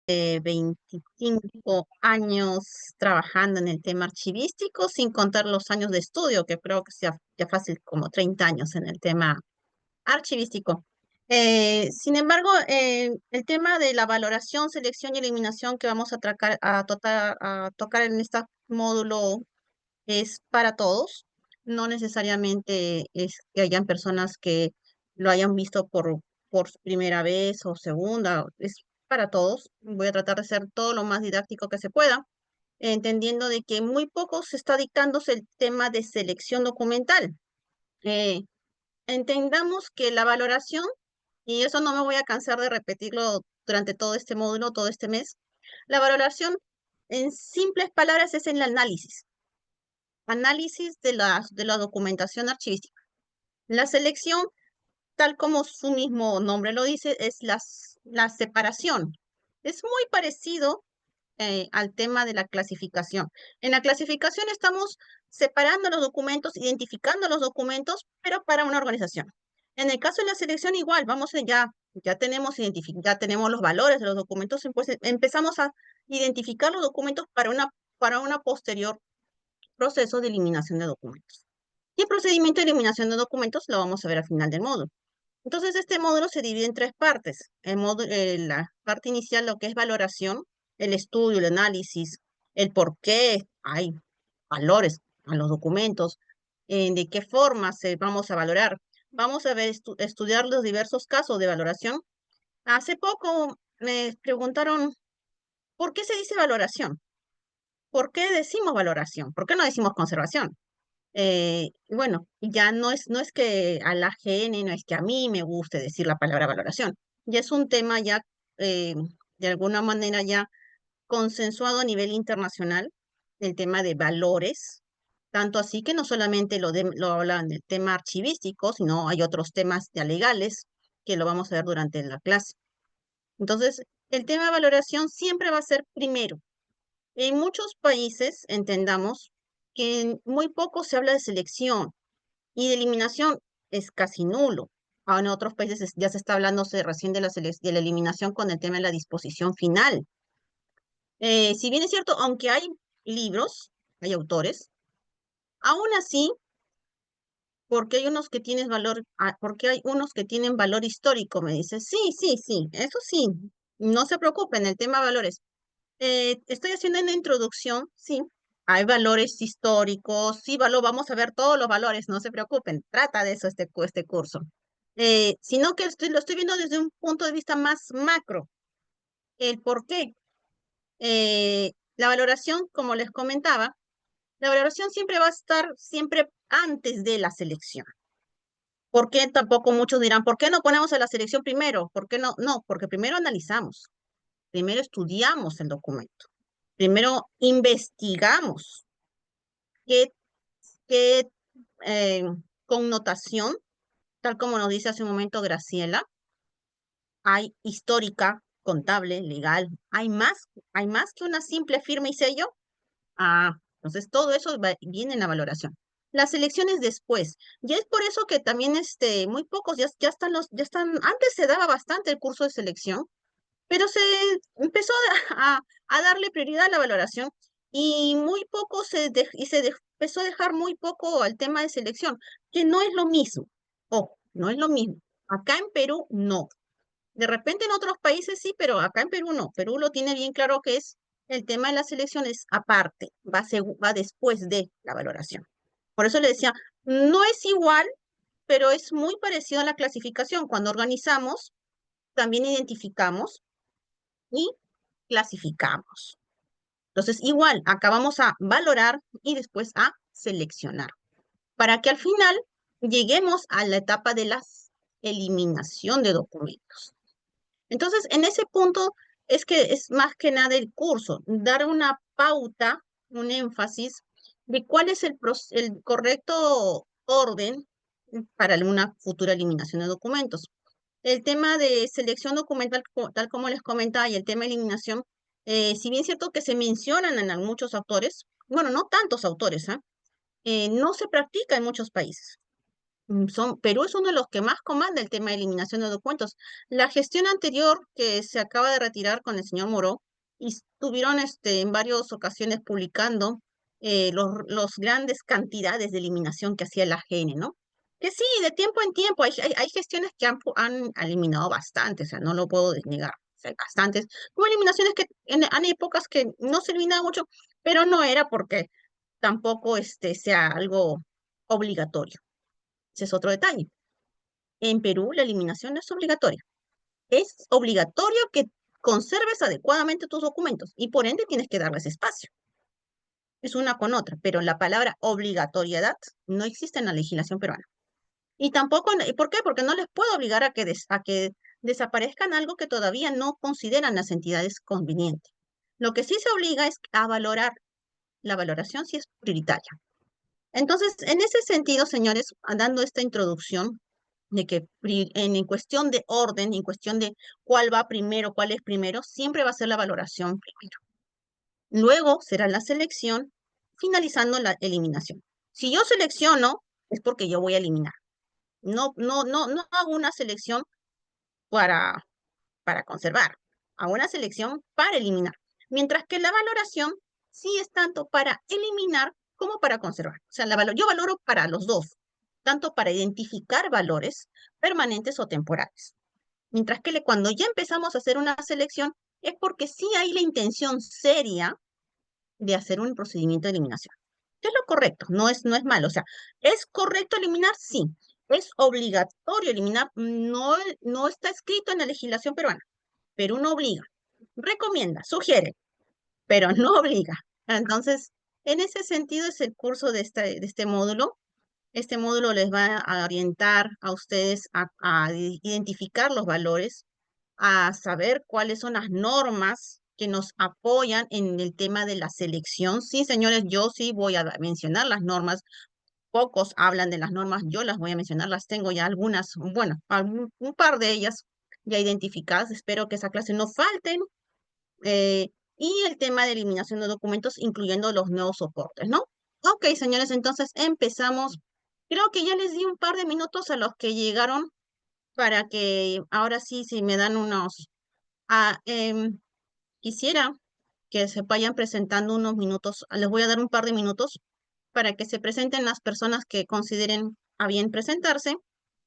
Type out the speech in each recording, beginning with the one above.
de 25 años trabajando en el tema archivístico, sin contar los años de estudio, que creo que sea ya fácil como 30 años en el tema archivístico. Sin embargo, el tema de la valoración, selección y eliminación que vamos a tocar en este módulo es para todos. No necesariamente es que hayan personas que lo hayan visto por primera vez o segunda, es para todos. Voy a tratar de ser todo lo más didáctico que se pueda, entendiendo de que muy poco se está dictándose el tema de selección documental. Eh, Entendamos que la valoración, y eso no me voy a cansar de repetirlo durante todo este módulo, todo este mes, la valoración en simples palabras es el análisis de la documentación archivística. La selección, tal como su mismo nombre lo dice, es la separación. Es muy parecido al tema de la clasificación. En la clasificación estamos separando los documentos, identificando los documentos, pero para una organización. En el caso de la selección igual, ya tenemos los valores de los documentos, pues empezamos a identificar los documentos para una posterior proceso de eliminación de documentos. Y el procedimiento de eliminación de documentos lo vamos a ver al final del módulo. Entonces, este módulo se divide en tres partes. La parte inicial, lo que es valoración, el estudio, el análisis, el por qué hay valores a los documentos, de qué forma se vamos a valorar. Vamos a ver, estudiar los diversos casos de valoración. Hace poco me preguntaron, ¿por qué se dice valoración? ¿Por qué decimos valoración? ¿Por qué no decimos conservación? Bueno, ya no es que a la GN, no es que a mí me guste decir la palabra valoración, ya es un tema ya eh, de alguna manera ya consensuado a nivel internacional, el tema de valores, tanto así que no solamente lo hablan del tema archivístico, sino hay otros temas ya legales que lo vamos a ver durante la clase. Entonces, el tema de valoración siempre va a ser primero. En muchos países, entendamos que muy poco se habla de selección y de eliminación es casi nulo. En otros países ya se está hablando recién de de la eliminación con el tema de la disposición final. Si bien es cierto, aunque hay libros, hay autores, aún así, porque hay unos que tienen valor, porque hay unos que tienen valor histórico, me dice, sí, sí, sí, eso sí, no se preocupen, el tema de valores. Estoy haciendo una introducción, sí. Hay valores históricos, sí, vamos a ver todos los valores, no se preocupen, trata de eso este curso. Sino que lo estoy viendo desde un punto de vista más macro. El por qué. La valoración, como les comentaba, la valoración siempre va a estar siempre antes de la selección. ¿Por qué tampoco muchos dirán, ¿por qué no ponemos a la selección primero? ¿Por qué no? No, porque primero analizamos, primero estudiamos el documento. Primero investigamos qué, qué eh, connotación, tal como nos dice hace un momento Graciela, hay histórica, contable, legal, hay más que una simple firma y sello. Entonces todo eso viene en la valoración. Las elecciones después. Ya es por eso que también muy pocos ya están, antes se daba bastante el curso de selección, pero se empezó a darle prioridad a la valoración y muy poco empezó a dejar muy poco al tema de selección, que no es lo mismo. Ojo, no es lo mismo. Acá en Perú no. De repente en otros países sí, pero acá en Perú no. Perú lo tiene bien claro que es el tema de las elecciones aparte, va después de la valoración. Por eso le decía, no es igual, pero es muy parecido a la clasificación. Cuando organizamos, también identificamos y clasificamos. Entonces, igual, acá vamos a valorar y después a seleccionar, para que al final lleguemos a la etapa de la eliminación de documentos. Entonces, en ese punto es que es más que nada el curso, dar una pauta, un énfasis de cuál es el correcto orden para una futura eliminación de documentos. El tema de selección documental, tal como les comentaba, y el tema de eliminación, si bien es cierto que se mencionan en muchos autores, bueno, no tantos autores, no se practica en muchos países. Perú es uno de los que más comanda el tema de eliminación de documentos. La gestión anterior que se acaba de retirar con el señor Moró, y estuvieron en varias ocasiones publicando los grandes cantidades de eliminación que hacía la AGN, ¿no? Que sí, de tiempo en tiempo, hay gestiones que han eliminado bastante, o sea, no lo puedo negar, o sea, hay bastantes. Hubo eliminaciones que han épocas que no se eliminaba mucho, pero no era porque tampoco sea algo obligatorio. Ese es otro detalle. En Perú la eliminación no es obligatoria. Es obligatorio que conserves adecuadamente tus documentos y por ende tienes que darles espacio. Es una con otra, pero la palabra obligatoriedad no existe en la legislación peruana. Y tampoco, ¿por qué? Porque no les puedo obligar a que desaparezcan algo que todavía no consideran las entidades conveniente. Lo que sí se obliga es a valorar, la valoración sí es prioritaria. Entonces, en ese sentido, señores, dando esta introducción de que en cuestión de orden, en cuestión de cuál va primero, cuál es primero, siempre va a ser la valoración primero. Luego será la selección, finalizando la eliminación. Si yo selecciono, es porque yo voy a eliminar. No hago una selección para, para conservar, hago una selección para eliminar. Mientras que la valoración sí es tanto para eliminar como para conservar. O sea, yo valoro para los dos, tanto para identificar valores permanentes o temporales. Mientras que cuando ya empezamos a hacer una selección, es porque sí hay la intención seria de hacer un procedimiento de eliminación. ¿Qué es lo correcto? No es malo. O sea, ¿es correcto eliminar? Sí. ¿Es obligatorio eliminar? No está escrito en la legislación peruana, pero no obliga. Recomienda, sugiere, pero no obliga. Entonces, en ese sentido es el curso de este módulo. Este módulo les va a orientar a ustedes a identificar los valores, a saber cuáles son las normas que nos apoyan en el tema de la selección. Sí, señores, yo sí voy a mencionar las normas. Pocos hablan de las normas, yo las voy a mencionar, las tengo ya algunas, bueno, un par de ellas ya identificadas. Espero que esa clase no falte. Y el tema de eliminación de documentos, incluyendo los nuevos soportes, ¿no? Ok, señores, entonces empezamos. Creo que ya les di un par de minutos a los que llegaron para que ahora sí, si me dan unos... Ah, quisiera que se vayan presentando unos minutos. Les voy a dar un par de minutos para que se presenten las personas que consideren a bien presentarse.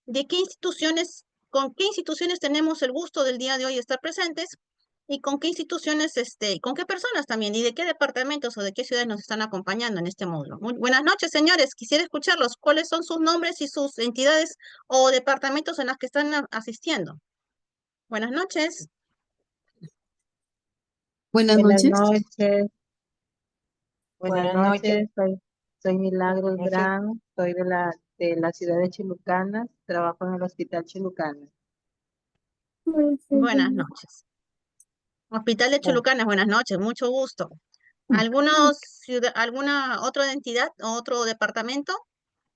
¿De qué instituciones, con qué instituciones tenemos el gusto del día de hoy estar presentes? ¿Y con qué instituciones, con qué personas también? ¿Y de qué departamentos o de qué ciudades nos están acompañando en este módulo? Muy buenas noches, señores. Quisiera escucharlos. ¿Cuáles son sus nombres y sus entidades o departamentos en las que están asistiendo? Buenas noches. Buenas Buenas noches. noches, buenas Buenas noches. noches, soy Milagros Buenas noches. Brown, soy de la ciudad de Chilucanas, trabajo en el Hospital Chilucanas. Buenas noches. Hospital de Bueno, Chulucanas, buenas noches, mucho gusto. ¿Alguna otra entidad o otro departamento?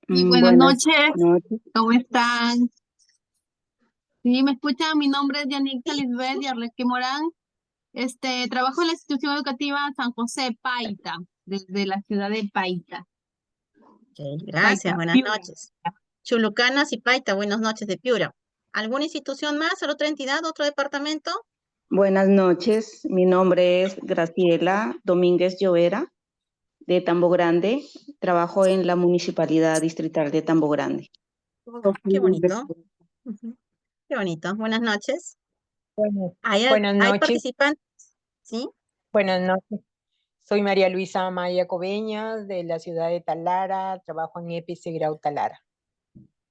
Y buenas Buenas noches, noches. ¿cómo están? Sí, me escuchan, mi nombre es Yanixa Lisbeth y Arlequín Morán. Trabajo en la institución educativa San José Paita, desde la ciudad de Paita. Ok, gracias, Paita, buenas Piura. noches. Chulucanas y Paita, buenas noches de Piura. ¿Alguna institución más, otra entidad, otro departamento? Buenas noches, mi nombre es Graciela Domínguez Llovera de Tambo Grande. Trabajo en la Municipalidad Distrital de Tambo Grande. Qué bonito. Ujú, qué bonito. Buenas noches. buenas ¿Hay noches. participantes? ¿Sí? Buenas noches. Soy María Luisa Amaya Coveñas de la ciudad de Talara. Trabajo en EPC Grau Talara.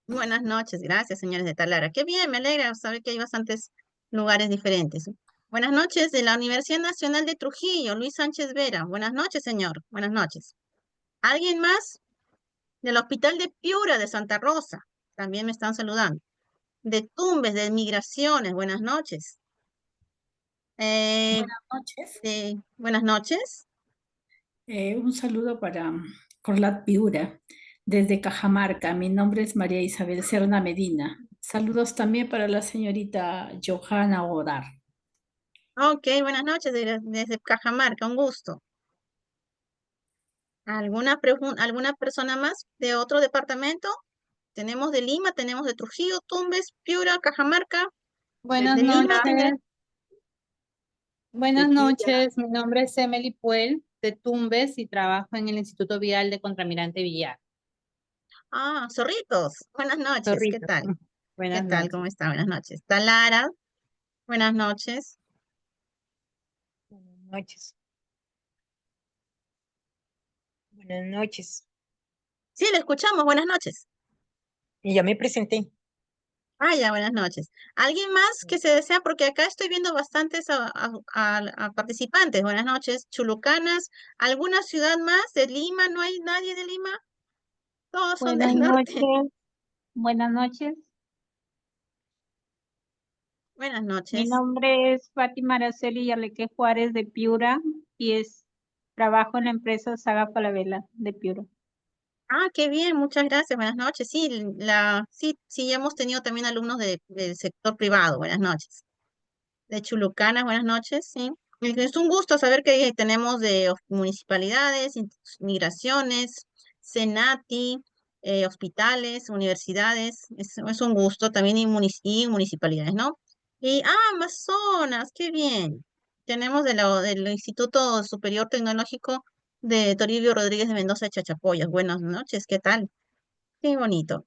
Buenas noches, gracias, señores de Talara. Qué bien, me alegra saber que hay bastantes lugares diferentes. Buenas noches de la Universidad Nacional de Trujillo, Luis Sánchez Vera. Buenas noches, señor. Buenas noches. ¿Alguien más? Del Hospital de Piura de Santa Rosa. También me están saludando. De Tumbes, de Migraciones. Buenas noches. Buenas noches. Buenas noches. Un saludo para Corlat Piura, desde Cajamarca. Mi nombre es María Isabel Serna Medina. Saludos también para la señorita Johanna Odar. Ok, buenas noches desde Cajamarca. Un gusto. ¿Alguna persona más de otro departamento? Tenemos de Lima, tenemos de Trujillo, Tumbes, Piura, Cajamarca, Buenas de Lima. noches. Buenas De Piura. noches, mi nombre es Emily Puel de Tumbes y trabajo en el Instituto Vial de Contramirante Villar. Ah, Zorritos. Buenas noches, ¿qué Zorrito. tal? ¿Qué Buenas tal? noches. ¿Cómo está? Buenas noches. Talara, buenas noches. Buenas noches. Buenas noches. Sí, le escuchamos, buenas noches. Y ya me presenté. Ah, ya, buenas noches. ¿Alguien más que se desea? Porque acá estoy viendo bastantes a participantes. Buenas noches. Chulucanas. ¿Alguna ciudad más de Lima? ¿No hay nadie de Lima? Todos son del Buenas norte. noches, buenas noches. Buenas Mi noches. nombre es Fátima Araceli Yarleque Juárez de Piura y trabajo en la empresa Saga Falabella de Piura. Ah, qué bien, muchas gracias. Buenas noches. Sí, sí, ya hemos tenido también alumnos del sector privado. Buenas noches. De Chulucanas, buenas noches, sí. Es un gusto saber que tenemos de municipalidades, migraciones, Senati, hospitales, universidades. Es un gusto también y municipalidades, ¿no? Y, Amazonas, qué bien. Tenemos del Instituto Superior Tecnológico de Toribio Rodríguez de Mendoza de Chachapoyas. Buenas noches, ¿qué tal? Qué bonito.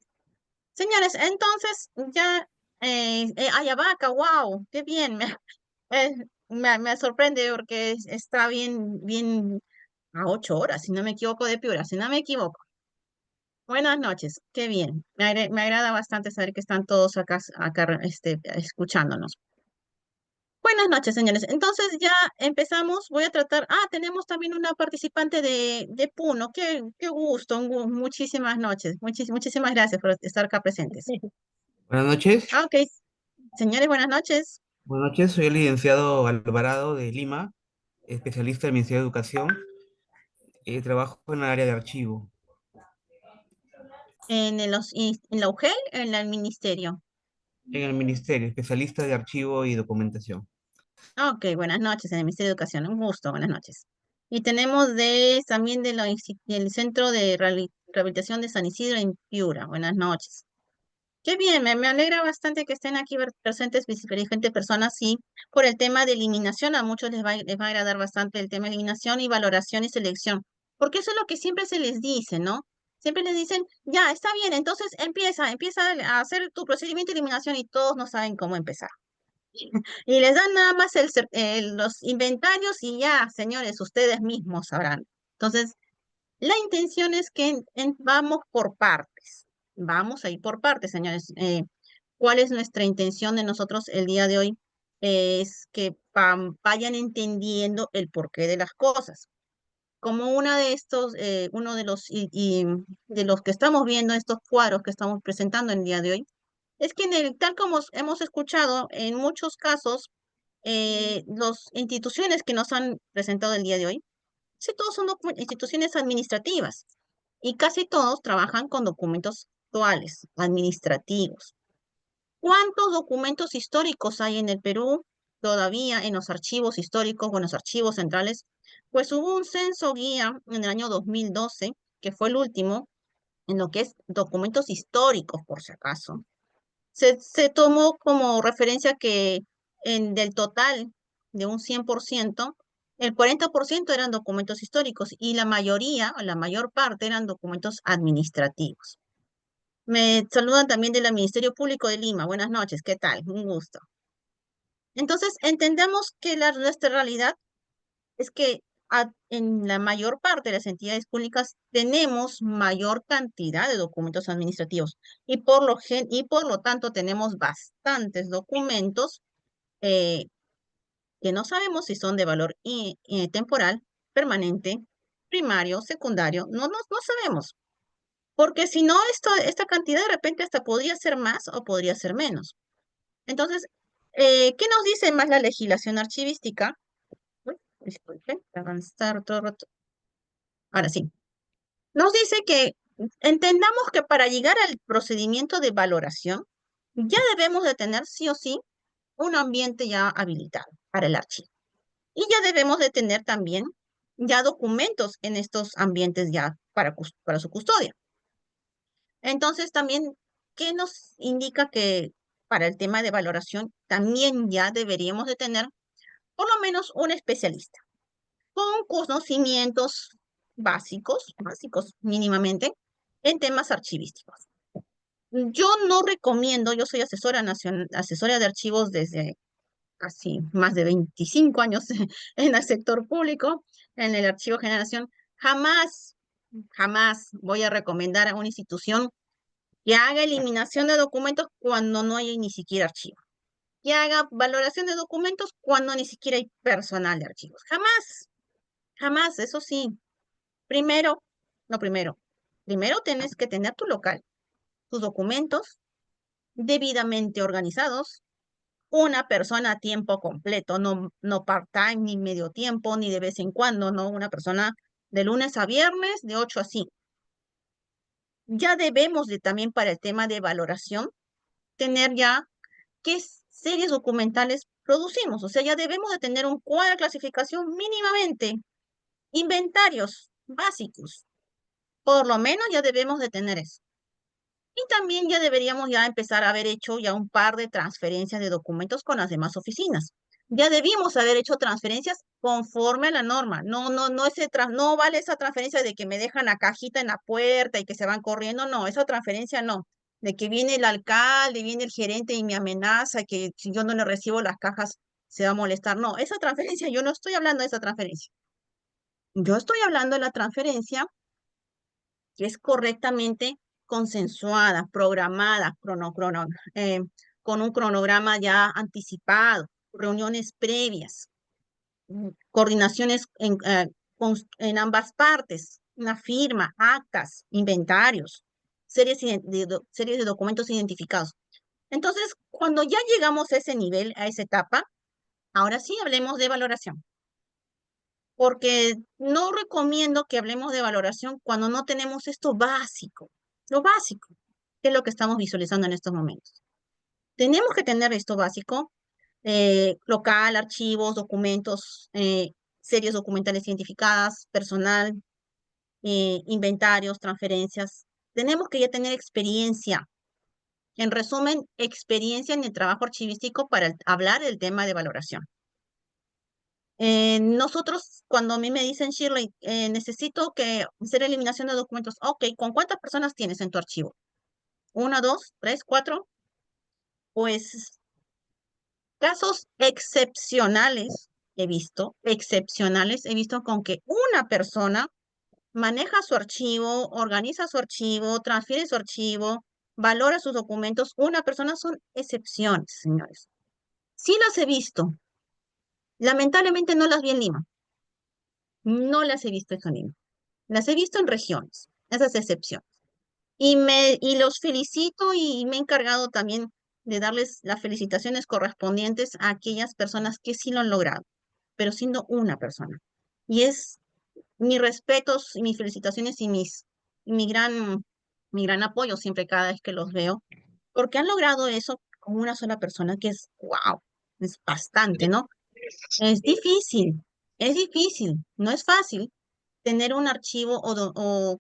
Señores, entonces ya, Ayabaca, wow, qué bien, eh, me sorprende porque está bien a 8 horas, si no me equivoco, de Piura, si no me equivoco. Buenas noches, qué bien, me agrada bastante saber que están todos acá escuchándonos. Buenas noches, señores. Entonces ya empezamos. Voy a tratar. Tenemos también una participante de Puno. Qué gusto. Muchísimas noches. Muchísimas gracias por estar acá presentes. Buenas noches. Ok, señores, buenas noches. Buenas noches, soy el licenciado Alvarado de Lima, especialista del Ministerio de Educación. Trabajo en el área de archivo. En la UGEL, en el ministerio. En el Ministerio, especialista de archivo y documentación. Ok, buenas noches, en el Ministerio de Educación. Un gusto, buenas noches. Y tenemos también del Centro de Rehabilitación de San Isidro en Piura. Buenas noches. Qué bien, me alegra bastante que estén aquí presentes diferentes personas, sí, por el tema de eliminación. A muchos les va a agradar bastante el tema de eliminación y valoración y selección, porque eso es lo que siempre se les dice, ¿no? Siempre les dicen, ya, está bien, entonces empieza a hacer tu procedimiento de eliminación y todos no saben cómo empezar. Y les dan nada más los inventarios y ya, señores, ustedes mismos sabrán. Entonces, la intención es que vamos por partes. Vamos a ir por partes, señores. ¿Cuál es nuestra intención de nosotros el día de hoy? Es que vayan entendiendo el porqué de las cosas. Como uno de los que estamos viendo, estos cuadros que estamos presentando el día de hoy, es que tal como hemos escuchado, en muchos casos, las instituciones que nos han presentado el día de hoy, sí, todos son instituciones administrativas y casi todos trabajan con documentos actuales, administrativos. ¿Cuántos documentos históricos hay en el Perú todavía en los archivos históricos o en los archivos centrales? Pues hubo un censo guía en el año 2012, que fue el último, en lo que es documentos históricos, por si acaso. Se tomó como referencia que del total de un 100%, el 40% eran documentos históricos y la mayoría, o la mayor parte, eran documentos administrativos. Me saludan también del Ministerio Público de Lima. Buenas noches, ¿qué tal? Un gusto. Entonces, entendemos que nuestra realidad es que en la mayor parte de las entidades públicas tenemos mayor cantidad de documentos administrativos y por lo tanto tenemos bastantes documentos eh, que no sabemos si son de valor temporal, permanente, primario, secundario, no sabemos. Porque si no, esta cantidad de repente hasta podría ser más o podría ser menos. Entonces, ¿qué nos dice más la legislación archivística? Uy, disculpe, avanzar todo el rato. Ahora sí. Nos dice que entendamos que para llegar al procedimiento de valoración, ya debemos de tener sí o sí un ambiente ya habilitado para el archivo. Y ya debemos de tener también ya documentos en estos ambientes ya para su custodia. Entonces también, ¿qué nos indica que para el tema de valoración también ya deberíamos de tener por lo menos un especialista con conocimientos básicos mínimamente, en temas archivísticos? Yo no recomiendo, yo soy asesora de archivos desde casi más de 25 años en el sector público, en el Archivo Generación. Jamás voy a recomendar a una institución que haga eliminación de documentos cuando no hay ni siquiera archivo, que haga valoración de documentos cuando ni siquiera hay personal de archivos. Jamás, eso sí. Primero tienes que tener tu local, tus documentos debidamente organizados, una persona a tiempo completo, no part-time, ni medio tiempo, ni de vez en cuando, no, una persona de lunes a viernes, de 8 a 5. Ya debemos de también para el tema de valoración, tener ya qué series documentales producimos. O sea, ya debemos de tener un cuadro de clasificación mínimamente, inventarios básicos. Por lo menos ya debemos de tener eso. Y también ya deberíamos ya empezar a haber hecho ya un par de transferencias de documentos con las demás oficinas. Ya debimos haber hecho transferencias conforme a la norma. No vale esa transferencia de que me dejan la cajita en la puerta y que se van corriendo. No, esa transferencia no. De que viene el alcalde, viene el gerente y me amenaza que si yo no le recibo las cajas se va a molestar. No, esa transferencia, yo no estoy hablando de esa transferencia. Yo estoy hablando de la transferencia que es correctamente consensuada, programada, con un cronograma ya anticipado, reuniones previas, coordinaciones en ambas partes, una firma, actas, inventarios, series de documentos identificados. Entonces, cuando ya llegamos a ese nivel, a esa etapa, ahora sí hablemos de valoración. Porque no recomiendo que hablemos de valoración cuando no tenemos esto básico, lo básico, que es lo que estamos visualizando en estos momentos. Tenemos que tener esto básico, local, archivos, documentos, series documentales identificadas, personal, inventarios, transferencias. Tenemos que ya tener experiencia. En resumen, experiencia en el trabajo archivístico para hablar del tema de valoración. Nosotros, cuando a mí me dicen, Shirley, necesito hacer eliminación de documentos. Ok, ¿con cuántas personas tienes en tu archivo? ¿1, 2, 3, 4? Pues casos excepcionales he visto con que una persona maneja su archivo, organiza su archivo, transfiere su archivo, valora sus documentos. Una persona son excepciones, señores. Sí las he visto. Lamentablemente no las vi en Lima. No las he visto en Lima. Las he visto en regiones, esas excepciones. Y los felicito y me he encargado también de darles las felicitaciones correspondientes a aquellas personas que sí lo han logrado, pero siendo una persona. Y es mis respetos y mis felicitaciones y mi gran apoyo siempre cada vez que los veo, porque han logrado eso con una sola persona, que es, wow, es bastante, ¿no? Es difícil, no es fácil tener un archivo o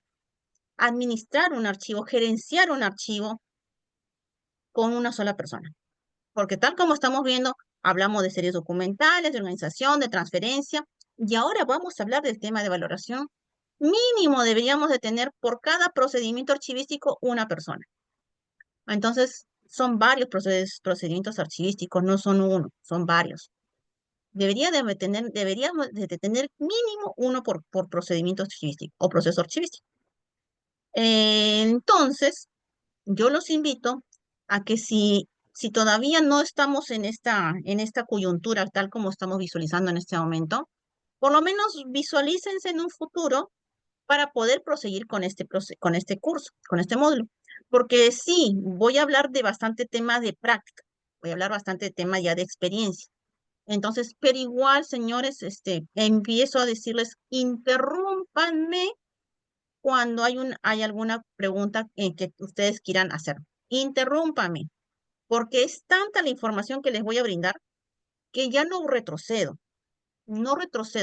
administrar un archivo, gerenciar un archivo con una sola persona. Porque tal como estamos viendo, hablamos de series documentales, de organización, de transferencia, y ahora vamos a hablar del tema de valoración. Mínimo deberíamos de tener por cada procedimiento archivístico una persona. Entonces, son varios procedimientos archivísticos, no son uno, son varios. Deberíamos de tener mínimo uno por procedimiento archivístico o proceso archivístico. Entonces, yo los invito a que si todavía no estamos en esta coyuntura tal como estamos visualizando en este momento, por lo menos visualícense en un futuro para poder proseguir con este curso, con este módulo. Porque sí, voy a hablar de bastante tema de práctica, voy a hablar bastante de tema ya de experiencia. Entonces, pero igual, señores, empiezo a decirles, interrúmpanme cuando hay alguna pregunta que ustedes quieran hacer. Interrúmpame, porque es tanta la información que les voy a brindar que ya no retrocedo,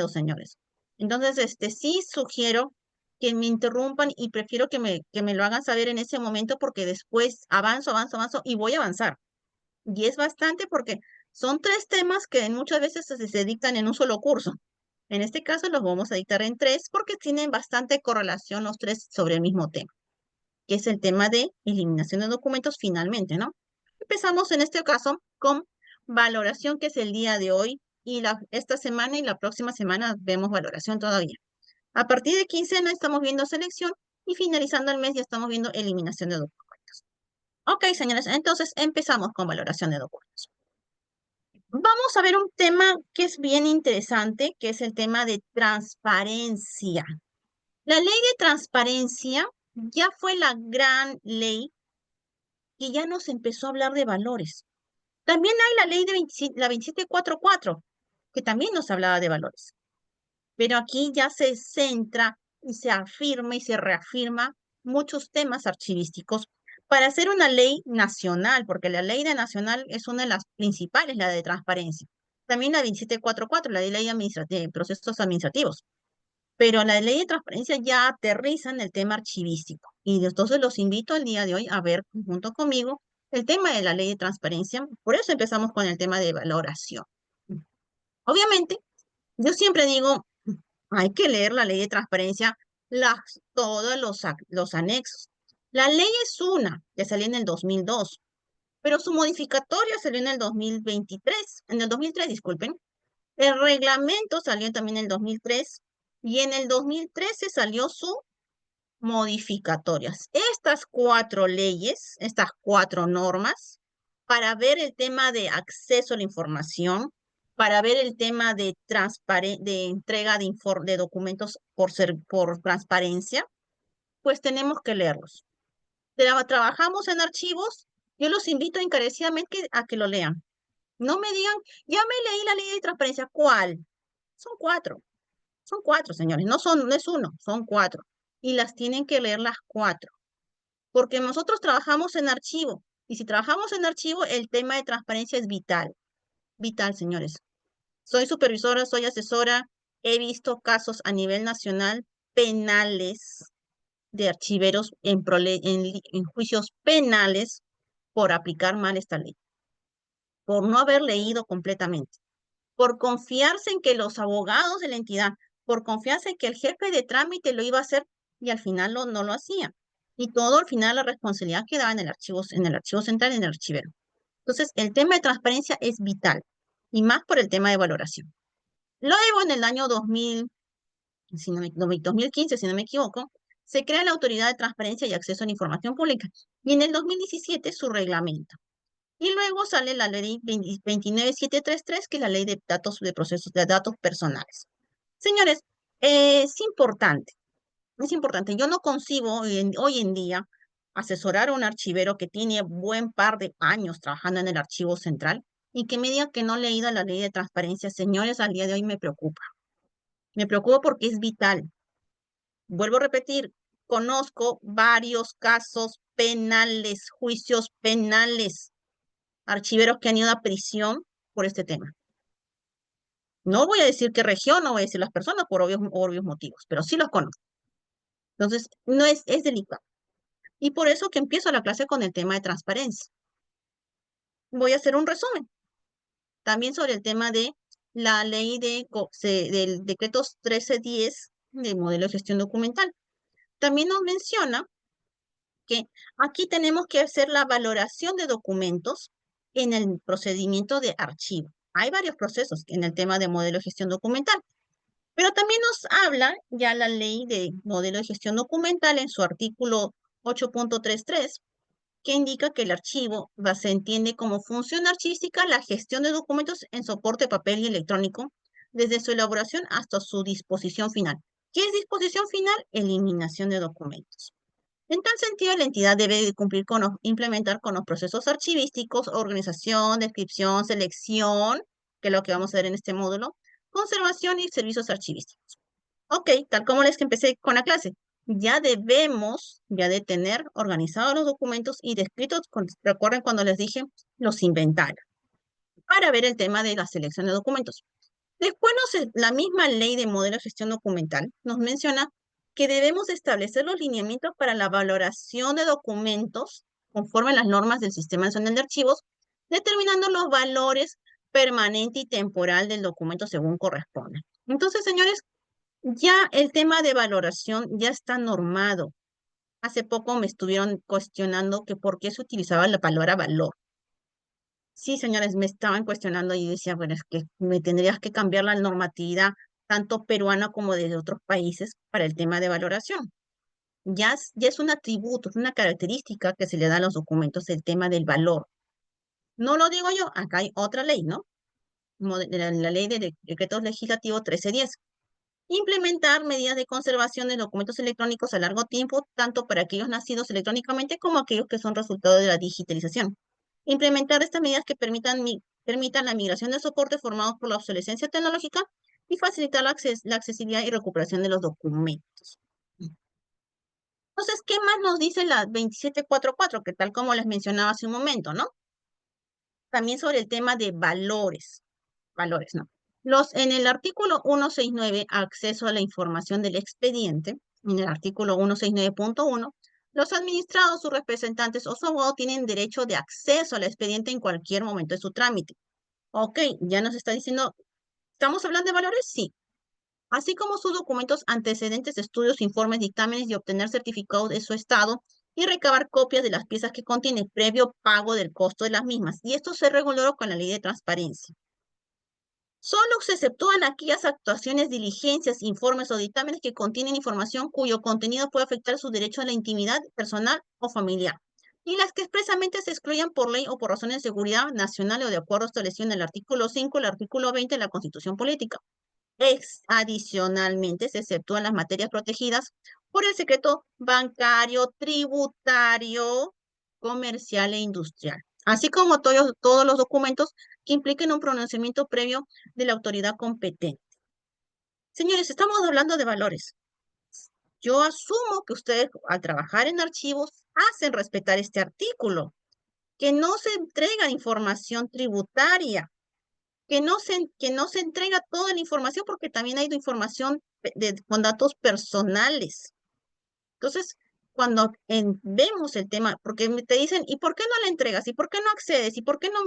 señores. Entonces, sí sugiero que me interrumpan y prefiero que me lo hagan saber en ese momento porque después avanzo y voy a avanzar. Y es bastante porque son 3 temas que muchas veces se dictan en un solo curso. En este caso los vamos a dictar en 3 porque tienen bastante correlación los 3 sobre el mismo tema, que es el tema de eliminación de documentos finalmente, ¿no? Empezamos en este caso con valoración, que es el día de hoy, y esta semana y la próxima semana vemos valoración todavía. A partir de quincena estamos viendo selección y finalizando el mes ya estamos viendo eliminación de documentos. Ok, señores, entonces empezamos con valoración de documentos. Vamos a ver un tema que es bien interesante, que es el tema de transparencia. La ley de transparencia ya fue la gran ley que ya nos empezó a hablar de valores. También hay la ley de la 2744, que también nos hablaba de valores. Pero aquí ya se centra y se afirma y se reafirma muchos temas archivísticos para hacer una ley nacional, porque la ley de nacional es una de las principales, la de transparencia. También la 2744, la de ley de procesos administrativos. Pero la ley de transparencia ya aterriza en el tema archivístico. Y entonces los invito el día de hoy a ver junto conmigo el tema de la ley de transparencia. Por eso empezamos con el tema de valoración. Obviamente, yo siempre digo, hay que leer la ley de transparencia, todos los anexos. La ley es una, que salió en el 2002, pero su modificatoria salió en el 2023, en el 2003, disculpen. El reglamento salió también en el 2003 y en el 2013 salió su modificatorias. Estas 4 leyes, estas 4 normas, para ver el tema de acceso a la información, para ver el tema de entrega de documentos por transparencia, pues tenemos que leerlos. Trabajamos en archivos, yo los invito encarecidamente a que lo lean. No me digan, ya me leí la ley de transparencia. ¿Cuál? Son 4. Son 4, señores. No es uno, son 4. Y las tienen que leer las 4. Porque nosotros trabajamos en archivo. Y si trabajamos en archivo, el tema de transparencia es vital. Vital, señores. Soy supervisora, soy asesora. He visto casos a nivel nacional penales de archiveros en juicios penales por aplicar mal esta ley. Por no haber leído completamente. Por confiarse en que los abogados de la entidad, por confiarse en que el jefe de trámite lo iba a hacer y al final no lo hacía. Y todo al final la responsabilidad quedaba en el archivo central y en el archivero. Entonces, el tema de transparencia es vital y más por el tema de valoración. Luego, en el año 2015, si no me equivoco, se crea la Autoridad de Transparencia y Acceso a la Información Pública y en el 2017 su reglamento. Y luego sale la ley 29733, que es la ley de datos de procesos de datos personales. Señores, es importante. Yo no concibo hoy en día asesorar a un archivero que tiene buen par de años trabajando en el archivo central y que me diga que no ha leído la ley de transparencia. Señores, al día de hoy me preocupa. Me preocupa porque es vital. Vuelvo a repetir, conozco varios casos penales, juicios penales, archiveros que han ido a prisión por este tema. No voy a decir qué región, no voy a decir las personas por obvios motivos, pero sí los conozco. Entonces, no es delicado. Y por eso que empiezo la clase con el tema de transparencia. Voy a hacer un resumen. También sobre el tema de la ley del decreto 1310 del modelo de gestión documental. También nos menciona que aquí tenemos que hacer la valoración de documentos en el procedimiento de archivo. Hay varios procesos en el tema de modelo de gestión documental, pero también nos habla ya la ley de modelo de gestión documental en su artículo 8.33, que indica que el archivo se entiende como función archivística la gestión de documentos en soporte papel y electrónico, desde su elaboración hasta su disposición final. ¿Qué es disposición final? Eliminación de documentos. En tal sentido, la entidad debe cumplir implementar con los procesos archivísticos, organización, descripción, selección, que es lo que vamos a ver en este módulo, conservación y servicios archivísticos. Ok, tal como les que empecé con la clase, ya de tener organizados los documentos y descritos, recuerden cuando les dije los inventarios, para ver el tema de la selección de documentos. Después la misma ley de modelo de gestión documental nos menciona que debemos establecer los lineamientos para la valoración de documentos conforme a las normas del Sistema Nacional de Archivos, determinando los valores permanente y temporal del documento según corresponde. Entonces, señores, ya el tema de valoración ya está normado. Hace poco me estuvieron cuestionando que por qué se utilizaba la palabra valor. Sí, señores, me estaban cuestionando y decía, bueno, es que me tendrías que cambiar la normatividad tanto peruana como de otros países para el tema de valoración. Ya es un atributo, es una característica que se le da a los documentos, el tema del valor. No lo digo yo, acá hay otra ley, ¿no? La ley de decretos legislativos 1310. Implementar medidas de conservación de documentos electrónicos a largo tiempo, tanto para aquellos nacidos electrónicamente como aquellos que son resultado de la digitalización. Implementar estas medidas que permitan la migración de soportes formados por la obsolescencia tecnológica y facilitar la accesibilidad y recuperación de los documentos. Entonces, ¿qué más nos dice la 2744? Que tal como les mencionaba hace un momento, ¿no? También sobre el tema de valores. Valores, ¿no? En el artículo 169, acceso a la información del expediente, en el artículo 169.1, los administrados, sus representantes o su abogado tienen derecho de acceso al expediente en cualquier momento de su trámite. Ok, ya nos está diciendo, ¿estamos hablando de valores? Sí. Así como sus documentos antecedentes, estudios, informes, dictámenes y obtener certificados de su estado y recabar copias de las piezas que contiene previo pago del costo de las mismas. Y esto se reguló con la ley de transparencia. Solo se exceptúan aquellas actuaciones, diligencias, informes o dictámenes que contienen información cuyo contenido puede afectar su derecho a la intimidad personal o familiar, y las que expresamente se excluyan por ley o por razones de seguridad nacional o de acuerdo establecido en el artículo 5, el artículo 20 de la Constitución Política. Adicionalmente, se exceptúan las materias protegidas por el secreto bancario, tributario, comercial e industrial, así como todos los documentos que impliquen un pronunciamiento previo de la autoridad competente. Señores, estamos hablando de valores. Yo asumo que ustedes, al trabajar en archivos, hacen respetar este artículo, que no se entrega información tributaria, que no se entrega toda la información porque también hay información con datos personales. Entonces, cuando vemos el tema, porque te dicen, ¿y por qué no la entregas? ¿Y por qué no accedes? ¿Y por qué no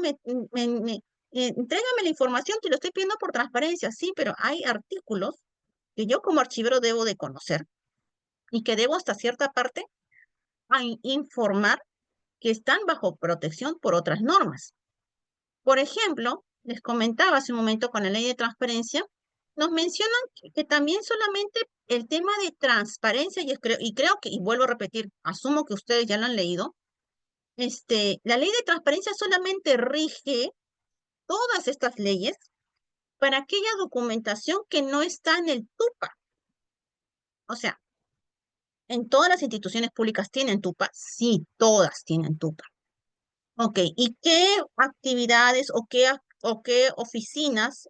entrégame la información? Te lo estoy pidiendo por transparencia. Sí, pero hay artículos que yo como archivero debo de conocer y que debo hasta cierta parte informar que están bajo protección por otras normas. Por ejemplo, les comentaba hace un momento con la ley de transparencia, nos mencionan que también solamente el tema de transparencia, y vuelvo a repetir, asumo que ustedes ya lo han leído, la ley de transparencia solamente rige todas estas leyes para aquella documentación que no está en el TUPA. O sea, ¿en todas las instituciones públicas tienen TUPA? Sí, todas tienen TUPA. Ok, ¿y qué actividades o qué oficinas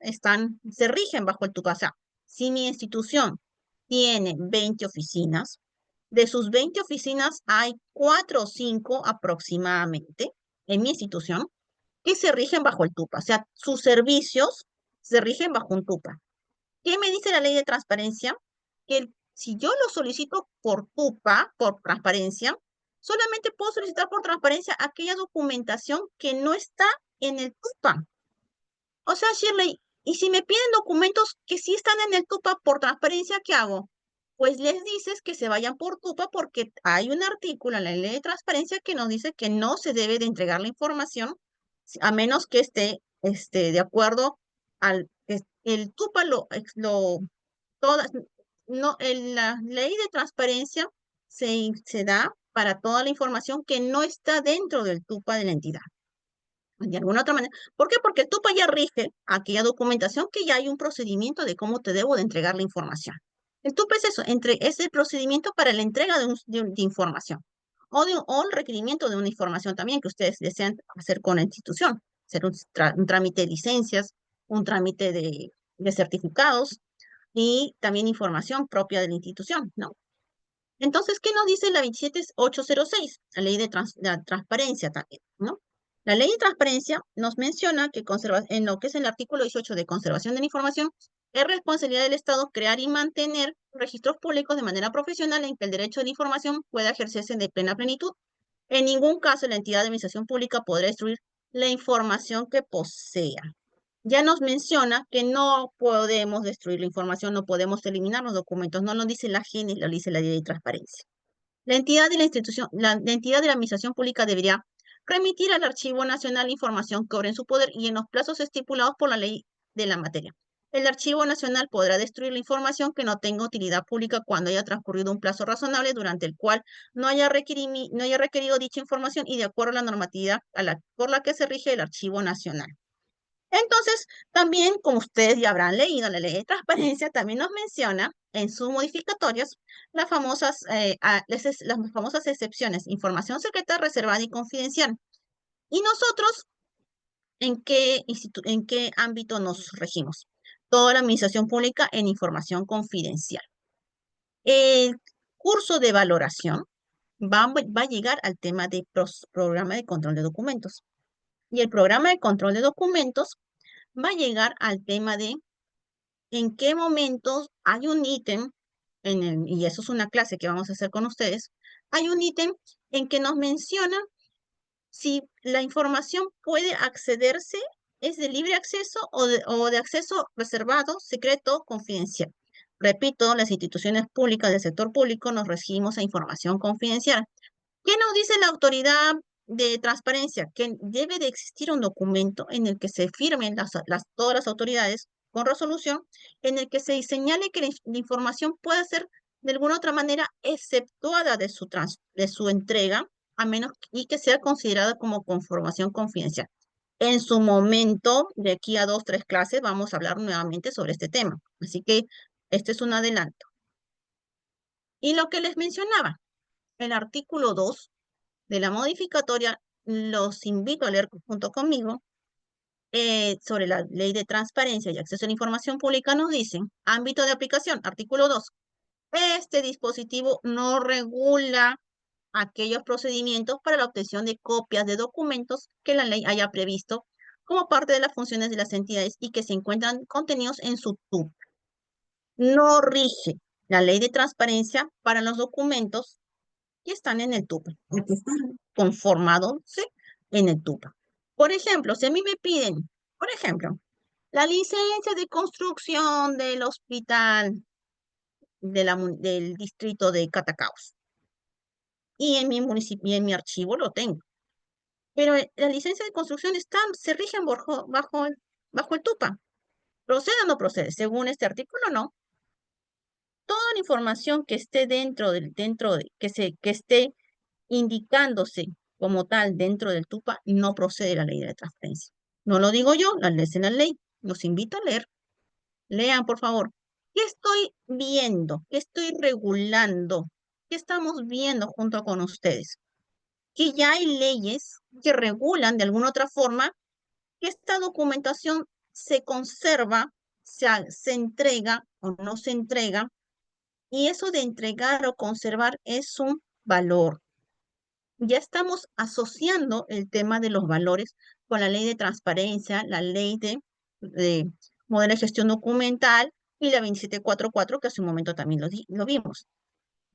se rigen bajo el TUPA? O sea, si mi institución tiene 20 oficinas, de sus 20 oficinas hay 4 o 5 aproximadamente en mi institución que se rigen bajo el TUPA. O sea, sus servicios se rigen bajo un TUPA. ¿Qué me dice la ley de transparencia? Que si yo lo solicito por TUPA, por transparencia, solamente puedo solicitar por transparencia aquella documentación que no está en el TUPA. O sea, Shirley, y si me piden documentos que sí están en el TUPA por transparencia, ¿qué hago? Pues les dices que se vayan por TUPA porque hay un artículo en la ley de transparencia que nos dice que no se debe de entregar la información a menos que esté de acuerdo al el TUPA la ley de transparencia se da para toda la información que no está dentro del TUPA de la entidad. De alguna otra manera. ¿Por qué? Porque el TUPA ya rige aquella documentación que ya hay un procedimiento de cómo te debo de entregar la información. El TUPA es eso, es el procedimiento para la entrega de información o el requerimiento de una información también que ustedes desean hacer con la institución, hacer un trámite de licencias, un trámite de certificados y también información propia de la institución, ¿no? Entonces, ¿qué nos dice la 27806? La ley de la transparencia también, ¿no? La ley de transparencia nos menciona que en lo que es el artículo 18 de conservación de la información, Es responsabilidad del Estado crear y mantener registros públicos de manera profesional en que el derecho de la información pueda ejercerse de plena plenitud. En ningún caso la entidad de administración pública podrá destruir la información que posea. Ya nos menciona que no podemos destruir la información, no podemos eliminar los documentos, no lo dice la GINI, lo dice la Ley de Transparencia. La entidad de la institución, la entidad de la administración pública debería remitir al Archivo Nacional información que obra en su poder y en los plazos estipulados por la ley de la materia. El Archivo Nacional podrá destruir la información que no tenga utilidad pública cuando haya transcurrido un plazo razonable durante el cual no haya requerido dicha información y de acuerdo a la normatividad por la que se rige el Archivo Nacional. Entonces, también, como ustedes ya habrán leído, la Ley de Transparencia también nos menciona en sus modificatorias las famosas excepciones, información secreta, reservada y confidencial. ¿Y nosotros en qué ámbito nos regimos? Toda la administración pública en información confidencial. El curso de valoración va a llegar al tema de programa de control de documentos. Y el programa de control de documentos va a llegar al tema de en qué momentos hay un ítem, y eso es una clase que vamos a hacer con ustedes, hay un ítem en que nos menciona si la información puede accederse, es de libre acceso o de acceso reservado, secreto, confidencial. Repito, las instituciones públicas del sector público nos regimos a información confidencial. ¿Qué nos dice la autoridad de transparencia? Que debe de existir un documento en el que se firmen todas las autoridades con resolución, en el que se señale que la información pueda ser de alguna otra manera exceptuada de su entrega, a menos y que sea considerada como información confidencial. En su momento, de aquí a 2 o 3 clases, vamos a hablar nuevamente sobre este tema. Así que este es un adelanto. Y lo que les mencionaba, el artículo 2 de la modificatoria, los invito a leer junto conmigo, sobre la Ley de Transparencia y Acceso a la Información Pública, nos dicen, ámbito de aplicación, artículo 2. Este dispositivo no regula aquellos procedimientos para la obtención de copias de documentos que la ley haya previsto como parte de las funciones de las entidades y que se encuentran contenidos en su TUP. No rige la Ley de Transparencia para los documentos que están en el TUPA, o que están conformados en el TUPA. Por ejemplo, si a mí me piden, por ejemplo, la licencia de construcción del hospital del distrito de Catacaos, y en mi municipio, y en mi archivo lo tengo, pero la licencia de construcción se rigen bajo el TUPA. ¿Procede o no procede? Según este artículo, no. Toda la información que esté que esté indicándose como tal dentro del TUPA, no procede la Ley de Transparencia. No lo digo yo, la ley en la ley. Los invito a leer. Lean, por favor. ¿Qué estoy viendo? ¿Qué estoy regulando? ¿Qué estamos viendo junto con ustedes? Que ya hay leyes que regulan de alguna otra forma que esta documentación se conserva, se entrega o no se entrega, y eso de entregar o conservar es un valor. Ya estamos asociando el tema de los valores con la Ley de Transparencia, la Ley de Modelo de Gestión Documental y la 2744, que hace un momento también lo vimos.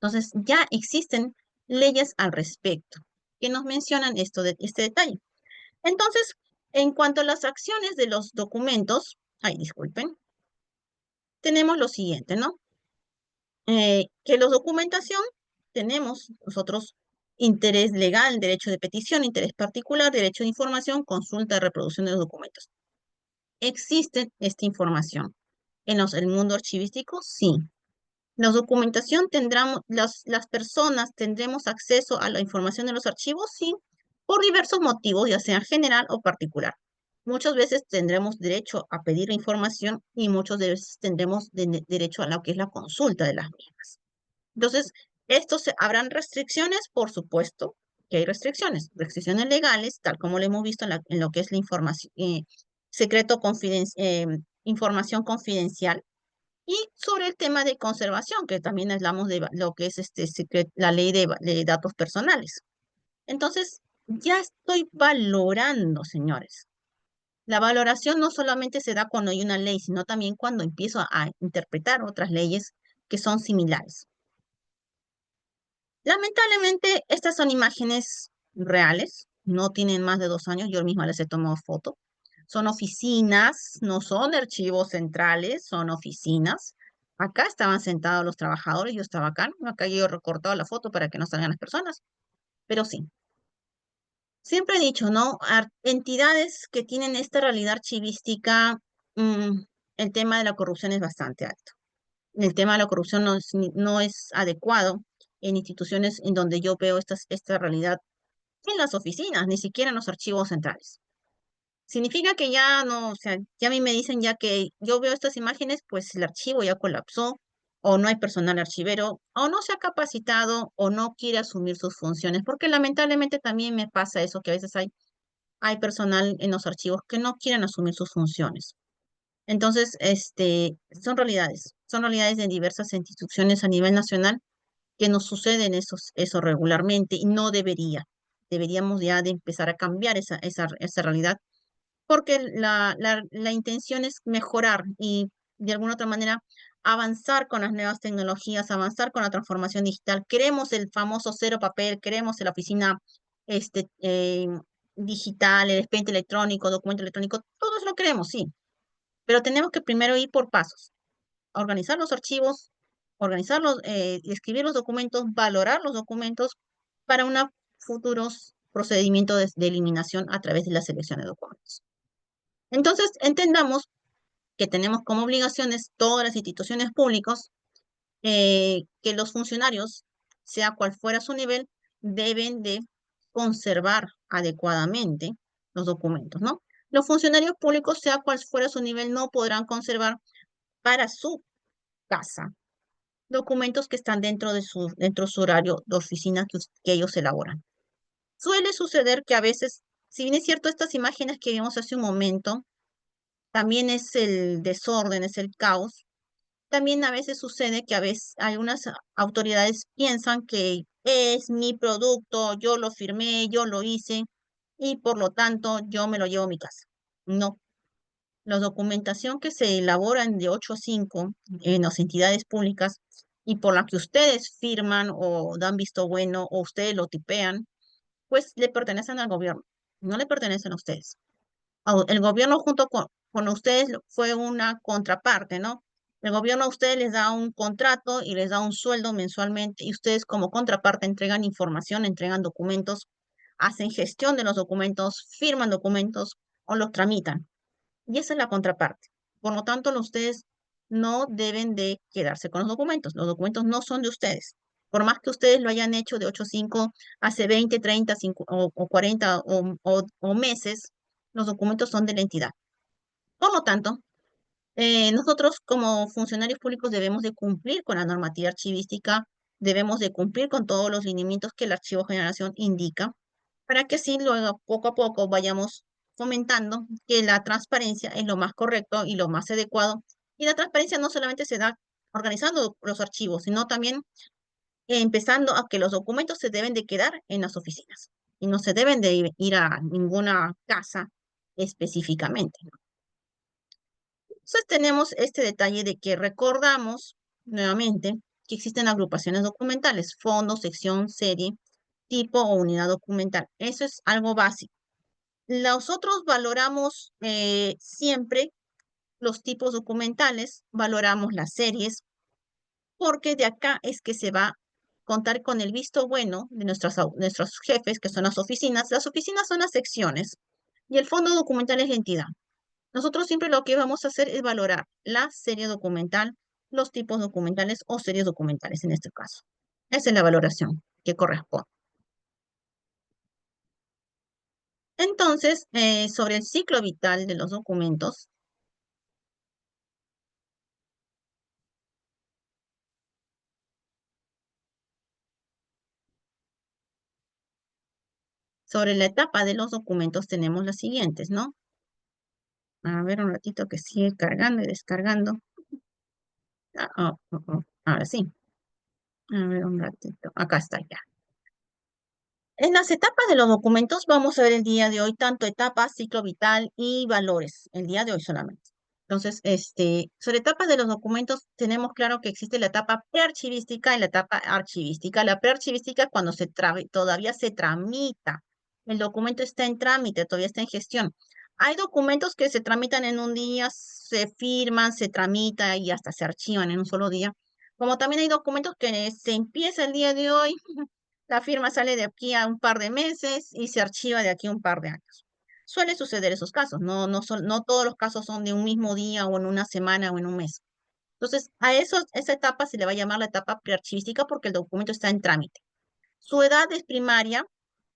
Entonces, ya existen leyes al respecto que nos mencionan este detalle. Entonces, en cuanto a las acciones de los documentos, disculpen, tenemos lo siguiente, ¿no? Que la documentación tenemos nosotros interés legal, derecho de petición, interés particular, derecho de información, consulta de reproducción de los documentos. ¿Existe esta información en el mundo archivístico? Sí. La documentación las personas tendremos acceso a la información de los archivos, sí, por diversos motivos, ya sea general o particular. Muchas veces tendremos derecho a pedir información y muchas veces tendremos derecho a lo que es la consulta de las mismas. Entonces, habrán restricciones, por supuesto que hay restricciones legales, tal como lo hemos visto en lo que es la información, información confidencial, y sobre el tema de conservación, que también hablamos de lo que es la ley de datos personales. Entonces, ya estoy valorando, señores, La valoración no solamente se da cuando hay una ley, sino también cuando empiezo a interpretar otras leyes que son similares. Lamentablemente, estas son imágenes reales, no tienen más de 2 años, yo misma les he tomado foto. Son oficinas, no son archivos centrales, son oficinas. Acá estaban sentados los trabajadores, yo estaba acá, acá yo he recortado la foto para que no salgan las personas, pero sí. Siempre he dicho, ¿no? Entidades que tienen esta realidad archivística, el tema de la corrupción es bastante alto. El tema de la corrupción no es adecuado en instituciones en donde yo veo esta realidad en las oficinas, ni siquiera en los archivos centrales. Significa que ya no, o sea, ya a mí me dicen ya que yo veo estas imágenes, pues el archivo ya colapsó, o no hay personal archivero, o no se ha capacitado, o no quiere asumir sus funciones, porque lamentablemente también me pasa eso, que a veces hay personal en los archivos que no quieren asumir sus funciones. Entonces, son realidades de diversas instituciones a nivel nacional que nos suceden eso regularmente y no debería. Deberíamos ya de empezar a cambiar esa realidad porque la intención es mejorar y de alguna otra manera avanzar con las nuevas tecnologías, avanzar con la transformación digital. Queremos el famoso cero papel, queremos la oficina este, eh, digital, el expediente electrónico, documento electrónico, todo eso lo queremos, sí, pero tenemos que primero ir por pasos, organizar los archivos, escribir los documentos, valorar los documentos para unos futuros procedimientos de eliminación a través de la selección de documentos. Entonces, entendamos que tenemos como obligaciones todas las instituciones públicas que los funcionarios, sea cual fuera su nivel, deben de conservar adecuadamente los documentos, ¿no? Los funcionarios públicos, sea cual fuera su nivel, no podrán conservar para su casa documentos que están dentro de su horario de oficina que ellos elaboran. Suele suceder que a veces, si bien es cierto, estas imágenes que vimos hace un momento, también es el desorden, es el caos. También a veces sucede que a veces algunas autoridades piensan que es mi producto, yo lo firmé, yo lo hice y por lo tanto yo me lo llevo a mi casa. No. La documentación que se elaboran de 8 a 5 en las entidades públicas y por la que ustedes firman o dan visto bueno o ustedes lo tipean, pues le pertenecen al gobierno, no le pertenecen a ustedes. El gobierno junto con ustedes fue una contraparte, ¿no? El gobierno a ustedes les da un contrato y les da un sueldo mensualmente y ustedes como contraparte entregan información, entregan documentos, hacen gestión de los documentos, firman documentos o los tramitan. Y esa es la contraparte. Por lo tanto, ustedes no deben de quedarse con los documentos. Los documentos no son de ustedes. Por más que ustedes lo hayan hecho de 8 a 5, hace 20, 30 5, o 40 o meses, los documentos son de la entidad. Por lo tanto, nosotros como funcionarios públicos debemos de cumplir con la normativa archivística, debemos de cumplir con todos los lineamientos que el Archivo de Generación indica, para que así luego poco a poco vayamos fomentando que la transparencia es lo más correcto y lo más adecuado. Y la transparencia no solamente se da organizando los archivos, sino también empezando a que los documentos se deben de quedar en las oficinas y no se deben de ir a ninguna casa específicamente. Entonces tenemos este detalle de que recordamos nuevamente que existen agrupaciones documentales, fondo, sección, serie, tipo o unidad documental. Eso es algo básico. Nosotros valoramos siempre los tipos documentales, valoramos las series, porque de acá es que se va a contar con el visto bueno de nuestros jefes, que son las oficinas. Las oficinas son las secciones y el fondo documental es la entidad. Nosotros siempre lo que vamos a hacer es valorar la serie documental, los tipos documentales o series documentales en este caso. Esa es la valoración que corresponde. Entonces, sobre el ciclo vital de los documentos, sobre la etapa de los documentos tenemos las siguientes, ¿no? A ver un ratito que sigue cargando y descargando. Ahora sí. A ver un ratito. Acá está ya. En las etapas de los documentos vamos a ver el día de hoy tanto etapas, ciclo vital y valores, el día de hoy solamente. Entonces, sobre etapas de los documentos tenemos claro que existe la etapa prearchivística y la etapa archivística. La prearchivística es cuando todavía se tramita. El documento está en trámite, todavía está en gestión. Hay documentos que se tramitan en un día, se firman, se tramita y hasta se archivan en un solo día. Como también hay documentos que se empieza el día de hoy, la firma sale de aquí a un par de meses y se archiva de aquí a un par de años. Suele suceder esos casos, no todos los casos son de un mismo día o en una semana o en un mes. Entonces, esa etapa se le va a llamar la etapa prearchivística porque el documento está en trámite. Su edad es primaria,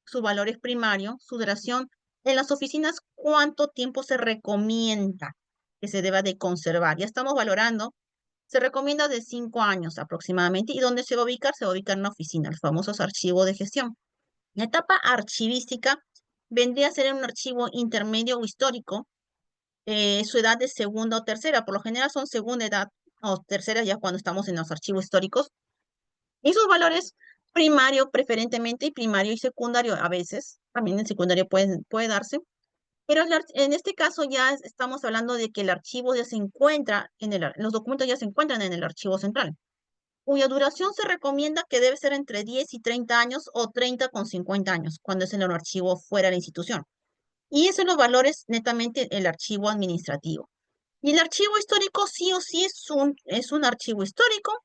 su valor es primario, su duración. En las oficinas, ¿cuánto tiempo se recomienda que se deba de conservar? Ya estamos valorando. Se recomienda de 5 años aproximadamente. ¿Y dónde se va a ubicar? Se va a ubicar en una oficina, los famosos archivos de gestión. La etapa archivística vendría a ser un archivo intermedio o histórico. Su edad es segunda o tercera. Por lo general son segunda edad o tercera ya cuando estamos en los archivos históricos. Y sus valores primario preferentemente y primario y secundario a veces. También en secundario puede darse. Pero en este caso ya estamos hablando de que el archivo ya se encuentra los documentos ya se encuentran en el archivo central, cuya duración se recomienda que debe ser entre 10 y 30 años o 30 con 50 años, cuando es en el archivo fuera de la institución. Y esos son los valores netamente el archivo administrativo. Y el archivo histórico sí o sí es un archivo histórico,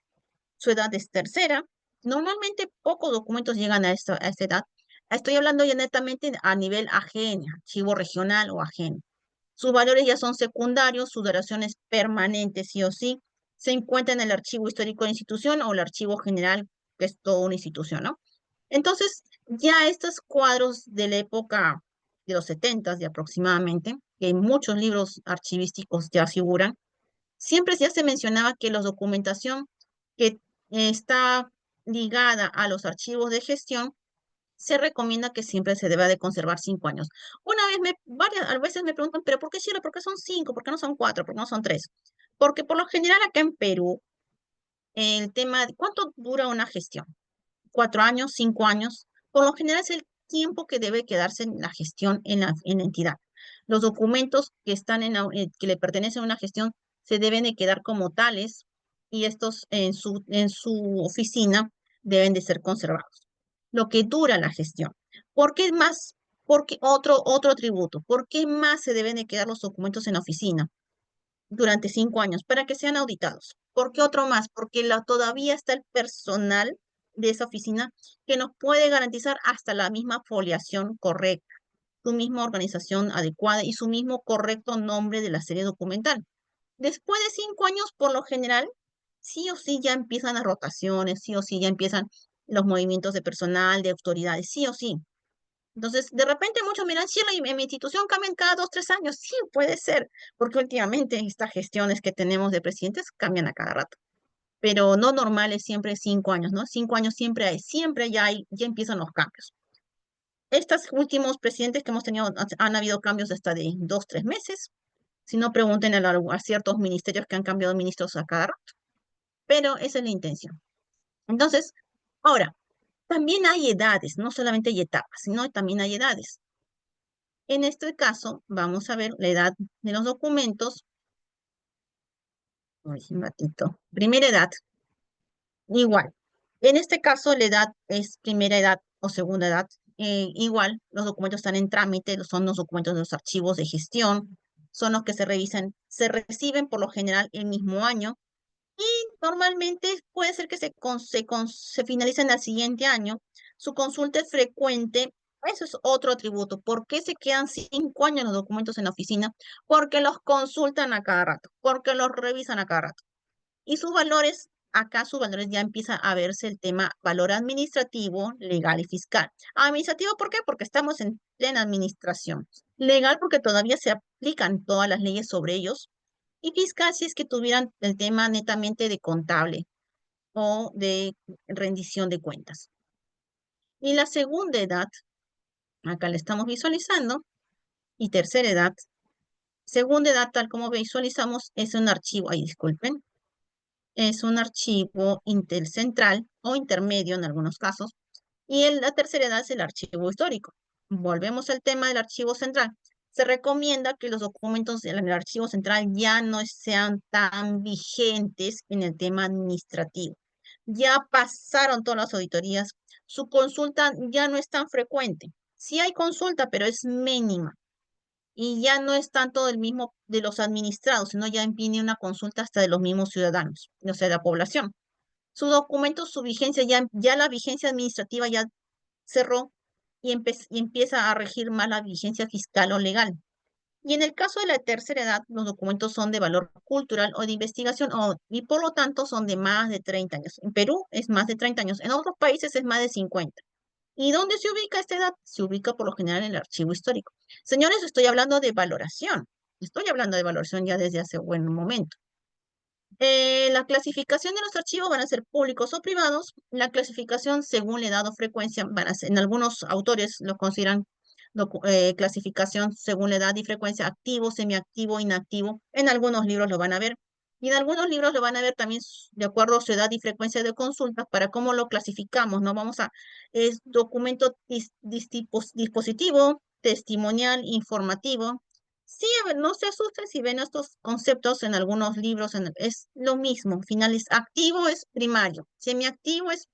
su edad es tercera. Normalmente pocos documentos llegan a esta edad. Estoy hablando ya netamente a nivel AGN, archivo regional o AGN. Sus valores ya son secundarios, su duración es permanente, sí o sí. Se encuentra en el archivo histórico de la institución o el archivo general, que es toda una institución, ¿no? Entonces, ya estos cuadros de la época de los 70 de aproximadamente, que en muchos libros archivísticos ya figuran, siempre ya se mencionaba que la documentación que está ligada a los archivos de gestión se recomienda que siempre se deba de conservar 5 años. A veces me preguntan, pero ¿por qué Sheila? ¿Por qué son 5? ¿Por qué no son 4? ¿Por qué no son 3? Porque por lo general acá en Perú, el tema de ¿cuánto dura una gestión? 4 años, 5 años. Por lo general es el tiempo que debe quedarse en la gestión en la entidad. Los documentos que están que le pertenecen a una gestión se deben de quedar como tales y estos en su oficina deben de ser conservados. Lo que dura la gestión. ¿Por qué más? Porque otro atributo. ¿Por qué más se deben de quedar los documentos en la oficina durante 5 años? Para que sean auditados. ¿Por qué otro más? Porque todavía está el personal de esa oficina que nos puede garantizar hasta la misma foliación correcta, su misma organización adecuada y su mismo correcto nombre de la serie documental. Después de 5 años, por lo general, sí o sí ya empiezan las rotaciones, sí o sí ya empiezan los movimientos de personal, de autoridades, sí o sí. Entonces, de repente muchos miran, sí, en mi institución cambian cada 2, 3 años. Sí, puede ser, porque últimamente estas gestiones que tenemos de presidentes cambian a cada rato. Pero no normal es siempre 5 años, ¿no? 5 años siempre ya empiezan los cambios. Estos últimos presidentes que hemos tenido, han habido cambios hasta de 2, 3 meses. Si no, pregunten a ciertos ministerios que han cambiado ministros a cada rato. Pero esa es la intención. Entonces, ahora, también hay edades, no solamente hay etapas, sino también hay edades. En este caso, vamos a ver la edad de los documentos. Un ratito. Primera edad, igual. En este caso, la edad es primera edad o segunda edad. Igual, los documentos están en trámite, son los documentos de los archivos de gestión, son los que se revisan, se reciben por lo general el mismo año y normalmente puede ser que se finalicen al siguiente año. Su consulta es frecuente. Eso es otro atributo. ¿Por qué se quedan 5 años los documentos en la oficina? Porque los consultan a cada rato, porque los revisan a cada rato. Y sus valores, acá sus valores ya empieza a verse el tema valor administrativo, legal y fiscal. Administrativo, ¿por qué? Porque estamos en plena administración. Legal, porque todavía se aplican todas las leyes sobre ellos. Y fiscal, si es que tuvieran el tema netamente de contable o de rendición de cuentas. Y la segunda edad, acá la estamos visualizando, y tercera edad. Segunda edad, tal como visualizamos, es un archivo, disculpen, es un archivo intercentral o intermedio en algunos casos, Y la tercera edad es el archivo histórico. Volvemos al tema del archivo central. Se recomienda que los documentos en el archivo central ya no sean tan vigentes en el tema administrativo. Ya pasaron todas las auditorías, su consulta ya no es tan frecuente. Sí hay consulta, pero es mínima. Y ya no es tanto del mismo de los administrados, sino ya viene una consulta hasta de los mismos ciudadanos, o sea, de la población. Su documento, su vigencia, ya la vigencia administrativa ya cerró y empieza a regir más la vigencia fiscal o legal. Y en el caso de la tercera edad, los documentos son de valor cultural o de investigación y por lo tanto son de más de 30 años. En Perú es más de 30 años, en otros países es más de 50. ¿Y dónde se ubica esta edad? Se ubica por lo general en el archivo histórico. Señores, estoy hablando de valoración. Estoy hablando de valoración ya desde hace buen momento. La clasificación de los archivos van a ser públicos o privados. La clasificación según la edad o frecuencia van a ser, en algunos autores lo consideran clasificación según la edad y frecuencia, activo, semiactivo, inactivo. En algunos libros lo van a ver. Y en algunos libros lo van a ver también de acuerdo a su edad y frecuencia de consulta para cómo lo clasificamos, ¿no? Es documento dispositivo, testimonial, informativo. Sí, a ver, no se asusten si ven estos conceptos en algunos libros, es lo mismo. Final es activo es primario, semiactivo es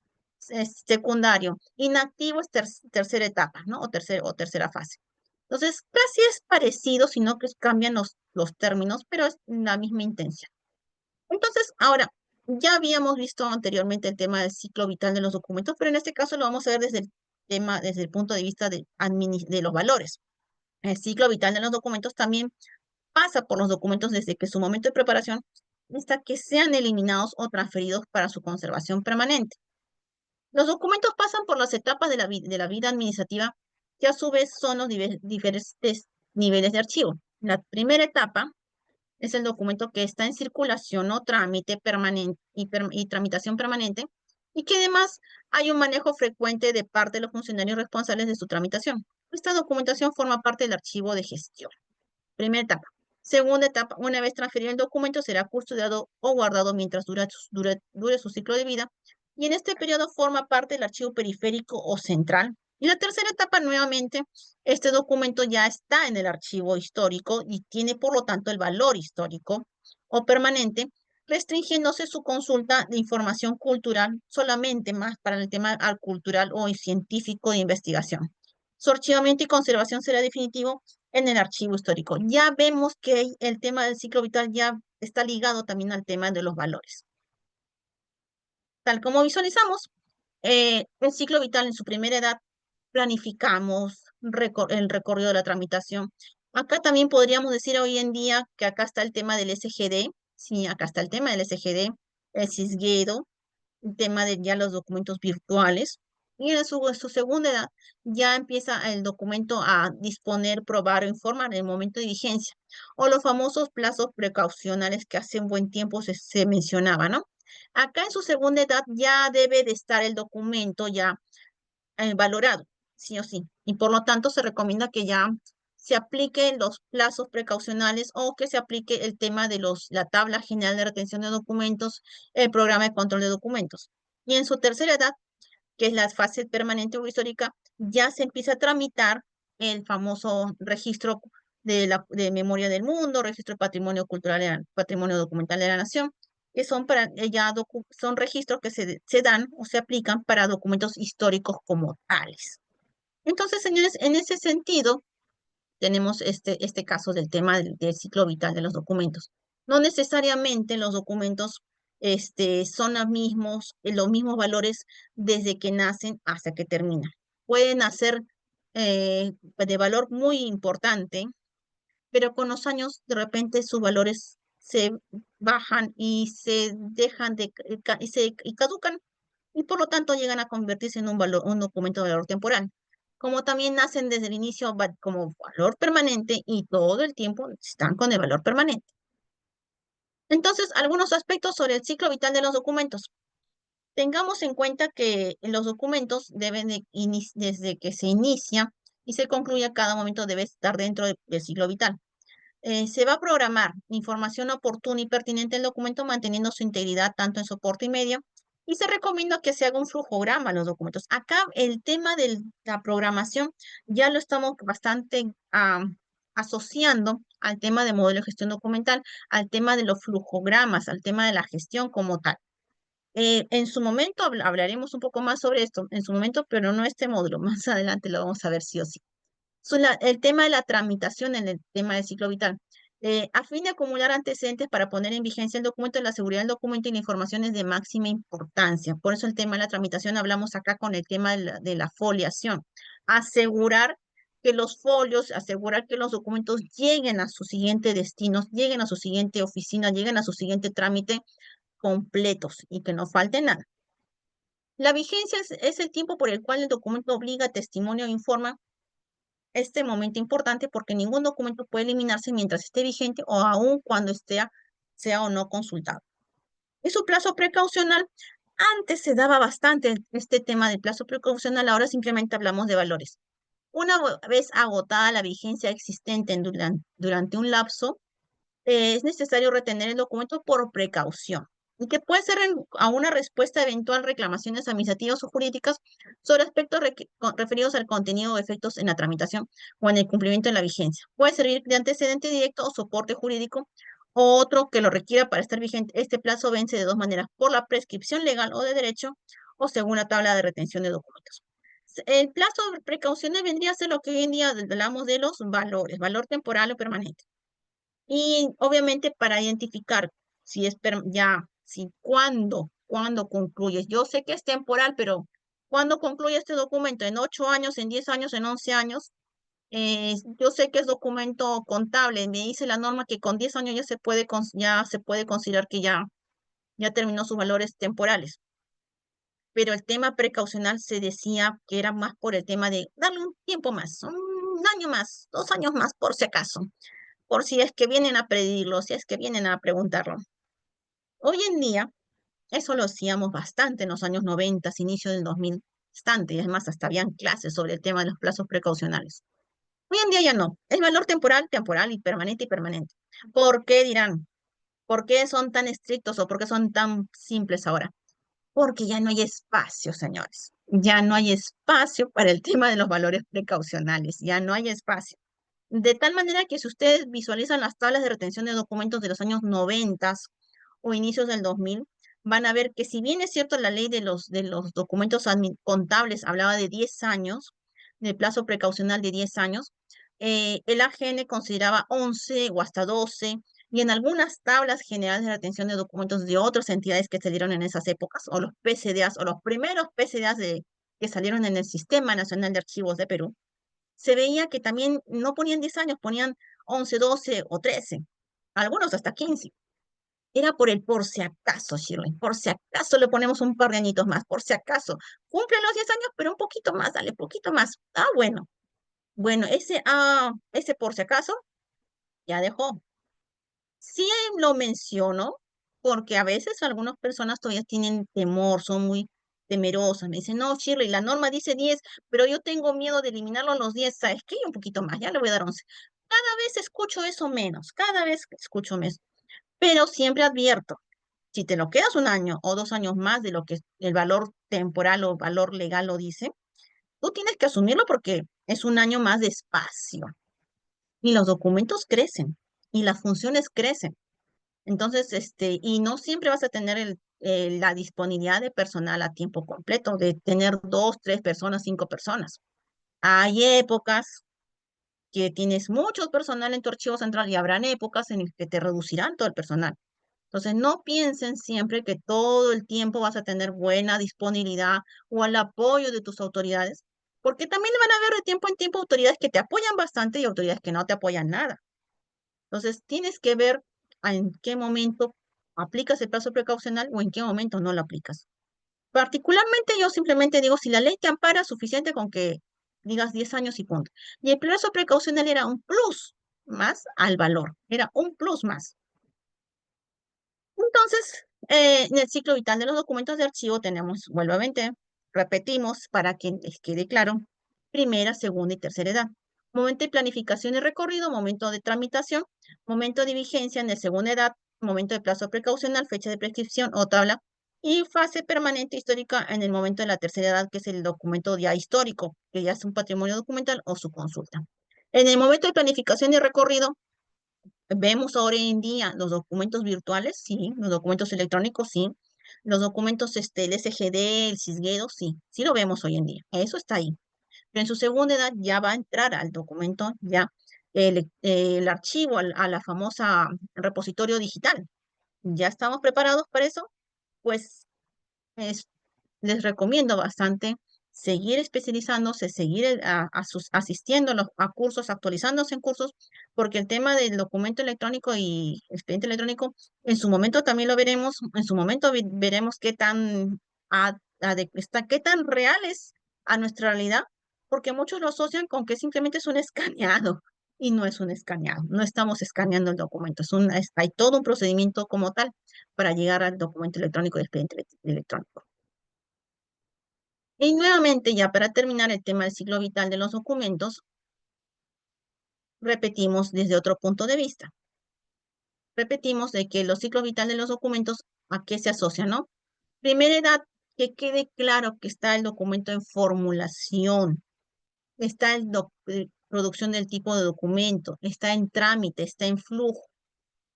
secundario, inactivo es tercera etapa, ¿no? O tercera fase. Entonces, casi es parecido, sino que cambian los términos, pero es la misma intención. Entonces, ahora, ya habíamos visto anteriormente el tema del ciclo vital de los documentos, pero en este caso lo vamos a ver desde el punto de vista de los valores. El ciclo vital de los documentos también pasa por los documentos desde que su momento de preparación hasta que sean eliminados o transferidos para su conservación permanente. Los documentos pasan por las etapas de la vida administrativa, que a su vez son los diferentes niveles de archivo. La primera etapa es el documento que está en circulación o trámite permanente y tramitación permanente, y que además hay un manejo frecuente de parte de los funcionarios responsables de su tramitación. Esta documentación forma parte del archivo de gestión. Primera etapa. Segunda etapa, una vez transferido el documento, será custodiado o guardado mientras dure su ciclo de vida, y en este periodo forma parte del archivo periférico o central. Y la tercera etapa, nuevamente, este documento ya está en el archivo histórico y tiene, por lo tanto, el valor histórico o permanente, restringiéndose su consulta de información cultural solamente más para el tema cultural o científico de investigación. Su archivamiento y conservación será definitivo en el archivo histórico. Ya vemos que el tema del ciclo vital ya está ligado también al tema de los valores. Tal como visualizamos, el ciclo vital en su primera edad, planificamos el recorrido de la tramitación. Acá también podríamos decir hoy en día que acá está el tema del SGD, sí, acá está el tema del SGD, el CISGEDO, el tema de ya los documentos virtuales. Y en su segunda edad ya empieza el documento a disponer, probar o informar en el momento de vigencia, o los famosos plazos precaucionales que hace un buen tiempo se mencionaba, ¿no? Acá en su segunda edad ya debe de estar el documento ya valorado, sí o sí, y por lo tanto se recomienda que ya se apliquen los plazos precaucionales o que se aplique el tema de la tabla general de retención de documentos, el programa de control de documentos. Y en su tercera edad, que es la fase permanente o histórica, ya se empieza a tramitar el famoso registro de memoria del mundo, registro de patrimonio cultural, patrimonio documental de la nación, que son son registros que se dan o se aplican para documentos históricos como tales. Entonces, señores, en ese sentido, tenemos este caso del tema del ciclo vital de los documentos. No necesariamente los documentos son los mismos valores desde que nacen hasta que terminan. Pueden ser de valor muy importante, pero con los años de repente sus valores se bajan y se dejan y caducan, y por lo tanto llegan a convertirse en un documento de valor temporal. Como también nacen desde el inicio como valor permanente y todo el tiempo están con el valor permanente. Entonces, algunos aspectos sobre el ciclo vital de los documentos. Tengamos en cuenta que los documentos deben desde que se inicia y se concluye a cada momento debe estar dentro del ciclo vital. Se va a programar información oportuna y pertinente del documento manteniendo su integridad tanto en soporte y medio Y se recomienda que se haga un flujograma de los documentos. Acá el tema de la programación ya lo estamos bastante asociando al tema de modelo de gestión documental, al tema de los flujogramas, al tema de la gestión como tal. En su momento hablaremos un poco más sobre esto, en su momento, pero no este módulo. Más adelante lo vamos a ver sí o sí. El tema de la tramitación en el tema del ciclo vital. A fin de acumular antecedentes para poner en vigencia el documento, la seguridad del documento y la información es de máxima importancia. Por eso el tema de la tramitación hablamos acá con el tema de la foliación. Asegurar que los folios, asegurar que los documentos lleguen a su siguiente destino, lleguen a su siguiente oficina, lleguen a su siguiente trámite completos y que no falte nada. La vigencia es el tiempo por el cual el documento obliga, testimonio o informa este momento importante porque ningún documento puede eliminarse mientras esté vigente o aún cuando sea o no consultado. Y su plazo precaucional, antes se daba bastante este tema del plazo precaucional, ahora simplemente hablamos de valores. Una vez agotada la vigencia existente durante un lapso, es necesario retener el documento por precaución, y que puede ser a una respuesta eventual reclamaciones administrativas o jurídicas sobre aspectos referidos al contenido o efectos en la tramitación o en el cumplimiento de la vigencia. Puede servir de antecedente directo o soporte jurídico, o otro que lo requiera para estar vigente. Este plazo vence de dos maneras: por la prescripción legal o de derecho, o según la tabla de retención de documentos. El plazo de precaución vendría a ser lo que hoy en día hablamos de los valores, valor temporal o permanente. Y obviamente para identificar si es cuándo concluye. Yo sé que es temporal, pero ¿cuándo concluye este documento? ¿En 8 años, en 10 años, en 11 años? Yo sé que es documento contable. Me dice la norma que con 10 años ya se puede considerar que ya terminó sus valores temporales. Pero el tema precaucional se decía que era más por el tema de darle un tiempo más, un año más, 2 años más, por si acaso, por si es que vienen a pedirlo, si es que vienen a preguntarlo. Hoy en día, eso lo hacíamos bastante en los años 90, inicio del 2000, bastante, y además hasta habían clases sobre el tema de los plazos precaucionales. Hoy en día ya no, es valor temporal, temporal y permanente y permanente. ¿Por qué dirán? ¿Por qué son tan estrictos o por qué son tan simples ahora? Porque ya no hay espacio, señores. Ya no hay espacio para el tema de los valores precaucionales, ya no hay espacio. De tal manera que si ustedes visualizan las tablas de retención de documentos de los años 90 o inicios del 2000, van a ver que si bien es cierto la ley de los documentos contables hablaba de 10 años, de plazo precaucional de 10 años, el AGN consideraba 11 o hasta 12, y en algunas tablas generales de retención de documentos de otras entidades que salieron en esas épocas, o los PCDAs, o los primeros PCDAs que salieron en el Sistema Nacional de Archivos de Perú, se veía que también no ponían 10 años, ponían 11, 12 o 13, algunos hasta 15. Era por si acaso, Shirley, por si acaso le ponemos un par de añitos más, por si acaso. Cumplen los 10 años, pero un poquito más, dale, poquito más. Bueno. Bueno, ese por si acaso ya dejó. Sí lo menciono porque a veces algunas personas todavía tienen temor, son muy temerosas. Me dicen, no, Shirley, la norma dice 10, pero yo tengo miedo de eliminarlo a los 10. ¿Sabes qué? Un poquito más, ya le voy a dar 11. Cada vez escucho eso menos, cada vez escucho menos. Pero siempre advierto, si te lo quedas un año o 2 años más de lo que el valor temporal o valor legal lo dice, tú tienes que asumirlo porque es un año más de espacio. Y los documentos crecen y las funciones crecen. Entonces, y no siempre vas a tener la disponibilidad de personal a tiempo completo, de tener 2, 3 personas, 5 personas. Hay épocas que tienes mucho personal en tu archivo central y habrán épocas en las que te reducirán todo el personal. Entonces, no piensen siempre que todo el tiempo vas a tener buena disponibilidad o al apoyo de tus autoridades, porque también van a haber de tiempo en tiempo autoridades que te apoyan bastante y autoridades que no te apoyan nada. Entonces, tienes que ver en qué momento aplicas el plazo precaucional o en qué momento no lo aplicas. Particularmente, yo simplemente digo, si la ley te ampara, suficiente con que digas 10 años y punto. Y el plazo precaucional era un plus más al valor, era un plus más. Entonces, en el ciclo vital de los documentos de archivo tenemos, nuevamente, repetimos para que les quede claro, primera, segunda y tercera edad. Momento de planificación y recorrido, momento de tramitación, momento de vigencia en la segunda edad, momento de plazo precaucional, fecha de prescripción o tabla, Y fase permanente histórica en el momento de la tercera edad, que es el documento ya histórico, que ya es un patrimonio documental o su consulta. En el momento de planificación y recorrido, vemos ahora en día los documentos virtuales, sí, los documentos electrónicos, sí, los documentos, el SGD, el Cisguedo, sí, sí lo vemos hoy en día, eso está ahí. Pero en su segunda edad ya va a entrar al documento, ya el archivo, a la famosa repositorio digital. ¿Ya estamos preparados para eso? Pues es- les recomiendo bastante seguir especializándose, seguir asistiendo a cursos, actualizándose en cursos, porque el tema del documento electrónico y expediente electrónico, en su momento también lo veremos, en su momento veremos qué tan, qué tan real es a nuestra realidad, porque muchos lo asocian con que simplemente es un escaneado, y no es un escaneado, no estamos escaneando el documento, hay todo un procedimiento como tal para llegar al documento electrónico y expediente electrónico. Y nuevamente, ya para terminar el tema del ciclo vital de los documentos, repetimos desde otro punto de vista. Repetimos de que los ciclos vitales de los documentos, ¿a qué se asocian, no? Primera edad, que quede claro que está el documento en formulación, está en producción del tipo de documento, está en trámite, está en flujo.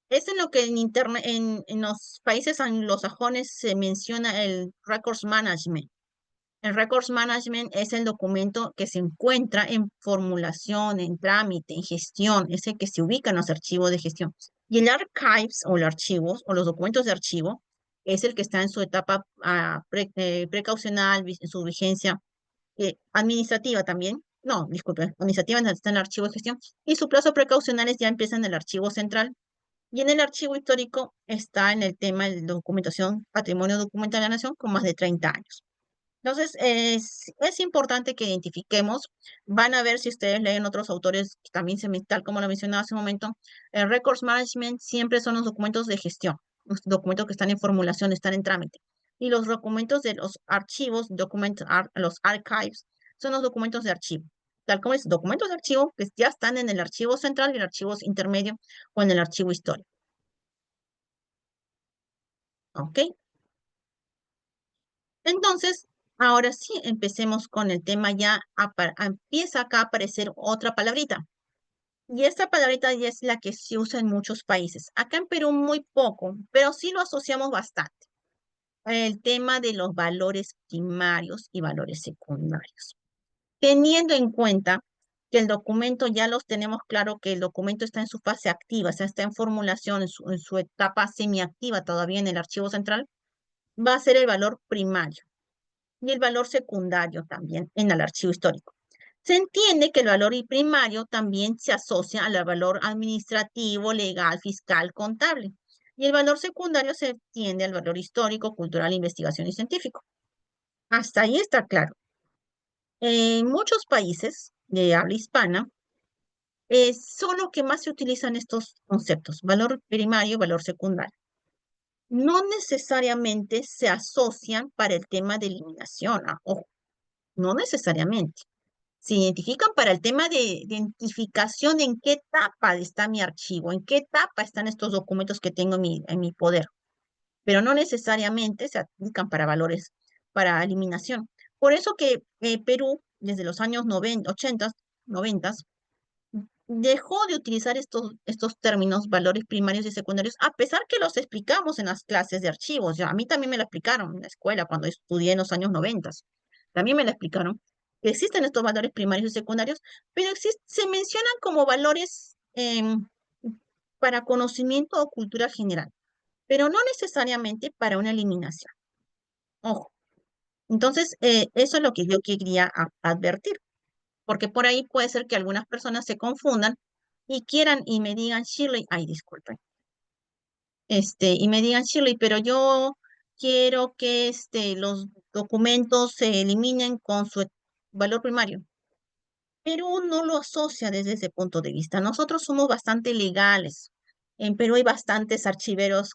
Es en lo que en los países anglosajones se menciona el records management. El Records Management es el documento que se encuentra en formulación, en trámite, en gestión, es el que se ubica en los archivos de gestión. Y el Archives o los archivos o los documentos de archivo es el que está en su etapa precaucional, en su vigencia administrativa también. No, disculpe, administrativa está en el archivo de gestión. Y su plazo precaucional ya empieza en el archivo central. Y en el archivo histórico está en el tema de documentación, patrimonio documental de la nación con más de 30 años. Entonces, es importante que identifiquemos, van a ver si ustedes leen otros autores, que también tal como lo mencionaba hace un momento, el Records Management siempre son los documentos de gestión, los documentos que están en formulación, están en trámite. Y los documentos de los archivos, los archives, son los documentos de archivo. Tal como es documentos de archivo que ya están en el archivo central, en el archivo intermedio o en el archivo histórico. ¿Ok? Entonces, ahora sí, empecemos con el tema ya. Empieza acá a aparecer otra palabrita. Y esta palabrita ya es la que se usa en muchos países. Acá en Perú muy poco, pero sí lo asociamos bastante. El tema de los valores primarios y valores secundarios. Teniendo en cuenta que el documento ya los tenemos claro que el documento está en su fase activa, o sea, está en formulación, en su etapa semiactiva todavía en el archivo central, va a ser el valor primario y el valor secundario también en el archivo histórico. Se entiende que el valor primario también se asocia al valor administrativo, legal, fiscal, contable. Y el valor secundario se tiende al valor histórico, cultural, investigación y científico. Hasta ahí está claro. En muchos países de habla hispana, son lo que más se utilizan estos conceptos, valor primario y valor secundario. No necesariamente se asocian para el tema de eliminación, ojo, no necesariamente. Se identifican para el tema de identificación en qué etapa está mi archivo, en qué etapa están estos documentos que tengo en mi poder, pero no necesariamente se aplican para valores, para eliminación. Por eso que Perú, desde los años 90, 80, 90, dejó de utilizar estos términos, valores primarios y secundarios, a pesar que los explicamos en las clases de archivos. Ya, a mí también me lo explicaron en la escuela cuando estudié en los años 90. También me lo explicaron que existen estos valores primarios y secundarios, pero se mencionan como valores para conocimiento o cultura general, pero no necesariamente para una eliminación. Ojo. Entonces, eso es lo que yo quería advertir, porque por ahí puede ser que algunas personas se confundan y quieran y me digan, Shirley, ay, disculpen, y me digan, Shirley, pero yo quiero que los documentos se eliminen con su valor primario. Perú no lo asocia desde ese punto de vista. Nosotros somos bastante legales. En Perú hay bastantes archiveros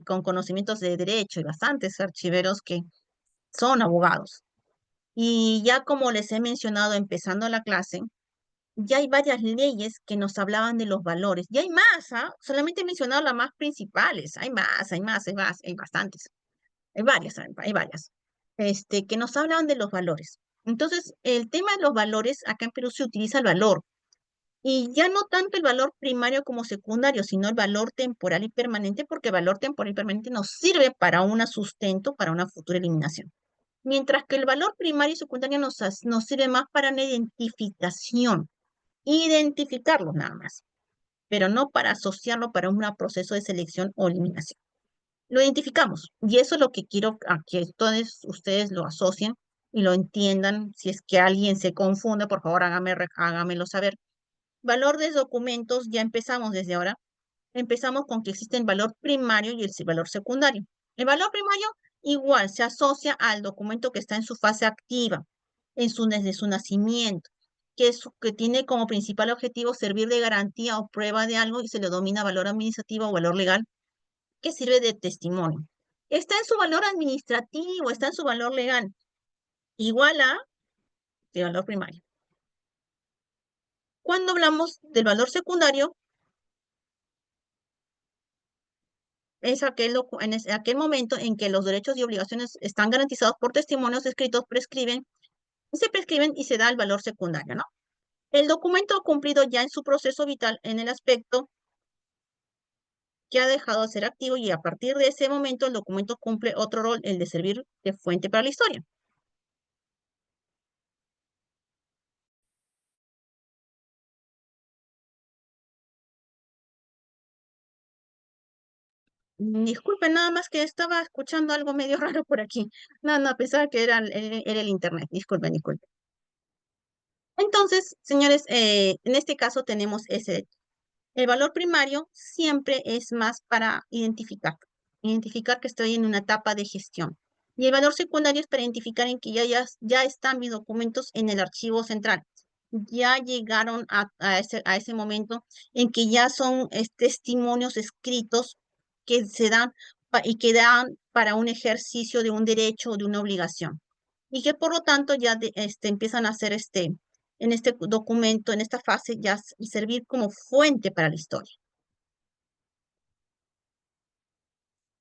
con conocimientos de derecho y bastantes archiveros que son abogados. Y ya como les he mencionado empezando la clase, ya hay varias leyes que nos hablaban de los valores. Y hay más, ¿ah? Solamente he mencionado las más principales. Hay más, hay bastantes. Hay varias, que nos hablan de los valores. Entonces, el tema de los valores, acá en Perú se utiliza el valor, y ya no tanto el valor primario como secundario, sino el valor temporal y permanente, porque el valor temporal y permanente nos sirve para un sustento, para una futura eliminación. Mientras que el valor primario y secundario nos sirve más para una identificación, identificarlos nada más, pero no para asociarlo para un proceso de selección o eliminación. Lo identificamos, y eso es lo que quiero a que todos ustedes lo asocien y lo entiendan. Si es que alguien se confunde, por favor hágamelo saber. Valor de documentos, ya empezamos desde ahora. Empezamos con que existe el valor primario y el valor secundario. El valor primario igual se asocia al documento que está en su fase activa, desde su nacimiento, que tiene como principal objetivo servir de garantía o prueba de algo y se le denomina valor administrativo o valor legal, que sirve de testimonio. Está en su valor administrativo, está en su valor legal, igual a el valor primario. Cuando hablamos del valor secundario, es aquel momento en que los derechos y obligaciones están garantizados por testimonios escritos, se prescriben y se da el valor secundario, ¿no? El documento ha cumplido ya en su proceso vital en el aspecto que ha dejado de ser activo, y a partir de ese momento el documento cumple otro rol, el de servir de fuente para la historia. Disculpen, nada más que estaba escuchando algo medio raro por aquí. No, pensaba que era el internet. Disculpen. Entonces, señores, en este caso tenemos el valor primario siempre es más para identificar que estoy en una etapa de gestión. Y el valor secundario es para identificar en que ya están mis documentos en el archivo central. Ya llegaron a ese momento en que ya son testimonios escritos que se dan y que dan para un ejercicio de un derecho o de una obligación. Y que por lo tanto ya empiezan a hacer en este documento, en esta fase, ya servir como fuente para la historia.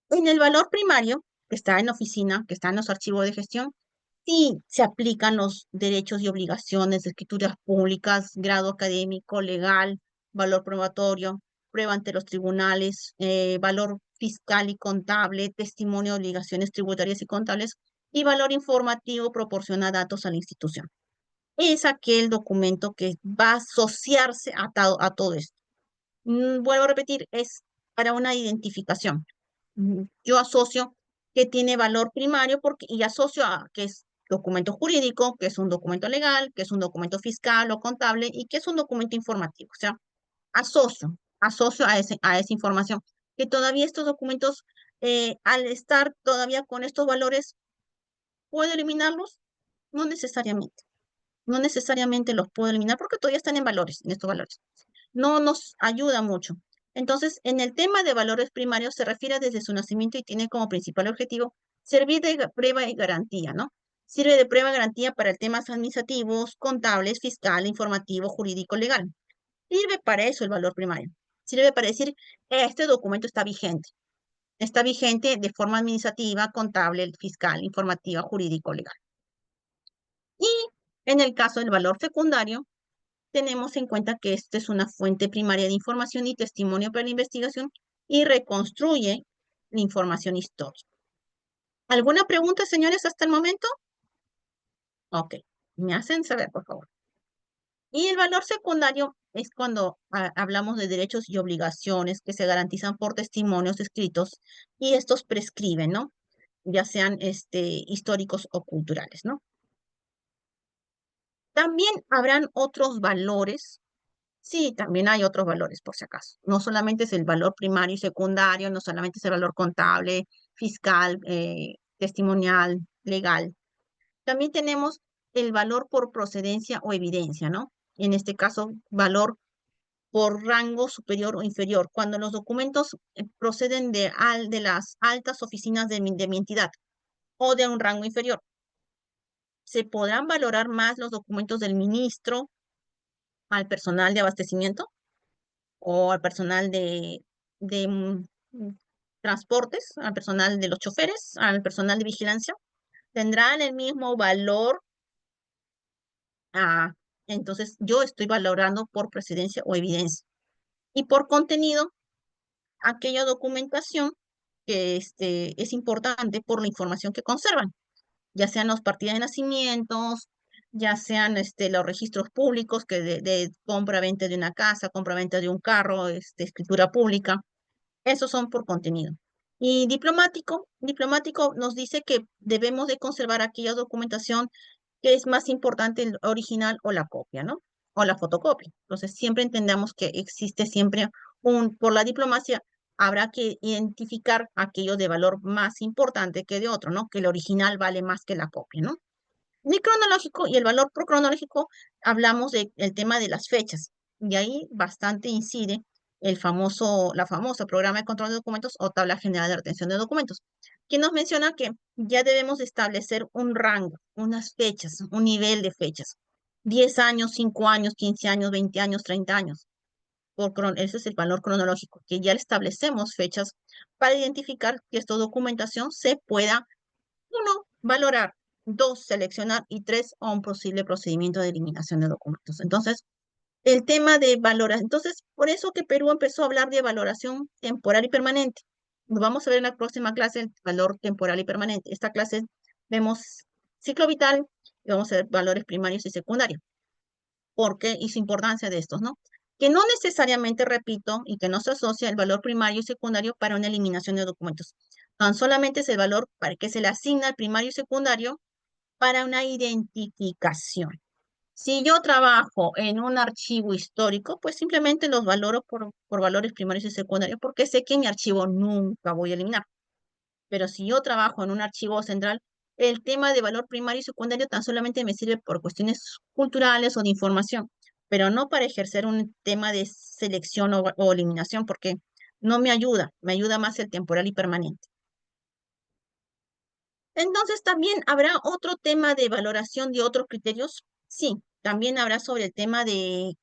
En el valor primario, que está en oficina, que está en los archivos de gestión, sí se aplican los derechos y obligaciones de escrituras públicas, grado académico, legal, valor probatorio, prueba ante los tribunales, valor fiscal y contable, testimonio de obligaciones tributarias y contables, y valor informativo proporciona datos a la institución. Es aquel documento que va a asociarse a todo esto. Vuelvo a repetir, es para una identificación. Yo asocio que tiene valor primario y asocio a que es documento jurídico, que es un documento legal, que es un documento fiscal o contable y que es un documento informativo. O sea, asocio a esa información. Que todavía estos documentos, al estar todavía con estos valores, ¿puedo eliminarlos? No necesariamente. No necesariamente los puedo eliminar porque todavía están en estos valores. No nos ayuda mucho. Entonces, en el tema de valores primarios se refiere desde su nacimiento y tiene como principal objetivo servir de prueba y garantía, ¿no? Sirve de prueba y garantía para temas administrativos, contables, fiscal, informativo, jurídico, legal. Sirve para eso el valor primario. Sirve para decir, este documento está vigente. Está vigente de forma administrativa, contable, fiscal, informativa, jurídico, legal. Y en el caso del valor secundario, tenemos en cuenta que esta es una fuente primaria de información y testimonio para la investigación y reconstruye la información histórica. ¿Alguna pregunta, señores, hasta el momento? Ok, me hacen saber, por favor. Y el valor secundario es cuando hablamos de derechos y obligaciones que se garantizan por testimonios escritos y estos prescriben, ¿no? Ya sean históricos o culturales, ¿no? También habrán otros valores. Sí, también hay otros valores, por si acaso. No solamente es el valor primario y secundario, no solamente es el valor contable, fiscal, testimonial, legal. También tenemos el valor por procedencia o evidencia, ¿no? En este caso, valor por rango superior o inferior, cuando los documentos proceden de las altas oficinas de mi entidad o de un rango inferior. Se podrán valorar más los documentos del ministro al personal de abastecimiento o al personal de transportes, al personal de los choferes, al personal de vigilancia, tendrán el mismo valor. Entonces, yo estoy valorando por precedencia o evidencia. Y por contenido, aquella documentación que es importante por la información que conservan, ya sean las partidas de nacimientos, ya sean los registros públicos que de compra-venta de una casa, compra-venta de un carro, escritura pública, esos son por contenido. Y diplomático nos dice que debemos de conservar aquella documentación que es más importante, el original o la copia, ¿no? O la fotocopia. Entonces, siempre entendamos que existe siempre por la diplomacia, habrá que identificar aquello de valor más importante que de otro, ¿no? Que el original vale más que la copia, ¿no? El cronológico y el valor por cronológico, hablamos del tema de las fechas, y ahí bastante incide la famosa programa de control de documentos o tabla general de retención de documentos, que nos menciona que ya debemos establecer un rango, unas fechas, un nivel de fechas, 10 años, 5 años, 15 años, 20 años, 30 años. Ese es el valor cronológico, que ya establecemos fechas para identificar que esta documentación se pueda, 1, valorar, 2, seleccionar y 3, a un posible procedimiento de eliminación de documentos. Entonces, el tema de valoración, entonces, por eso que Perú empezó a hablar de valoración temporal y permanente. Nos vamos a ver en la próxima clase el valor temporal y permanente. Esta clase vemos ciclo vital y vamos a ver valores primarios y secundarios. ¿Por qué? Y su importancia de estos, ¿no? Que no necesariamente, repito, y que no se asocia el valor primario y secundario para una eliminación de documentos. Tan solamente es el valor para que se le asigna al primario y secundario para una identificación. Si yo trabajo en un archivo histórico, pues simplemente los valoro por valores primarios y secundarios, porque sé que mi archivo nunca voy a eliminar. Pero si yo trabajo en un archivo central, el tema de valor primario y secundario tan solamente me sirve por cuestiones culturales o de información, pero no para ejercer un tema de selección o eliminación, porque no me ayuda más el temporal y permanente. Entonces, ¿también habrá otro tema de valoración de otros criterios? Sí, también habrá sobre el tema de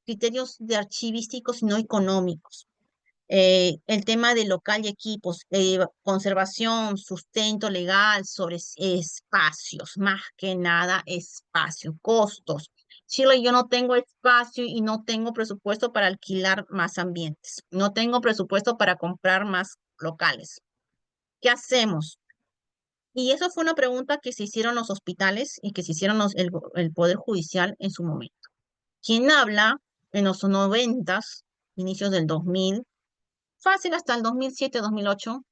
criterios de archivísticos y no económicos. El tema de local y equipos, conservación, sustento legal, sobre espacios, más que nada espacio, costos. Chile, yo no tengo espacio y no tengo presupuesto para alquilar más ambientes, no tengo presupuesto para comprar más locales. ¿Qué hacemos? Y eso fue una pregunta que se hicieron los hospitales y que se hicieron el Poder Judicial en su momento. ¿Quién habla en los 90s, inicios del 2000, fácil hasta el 2007, 2008,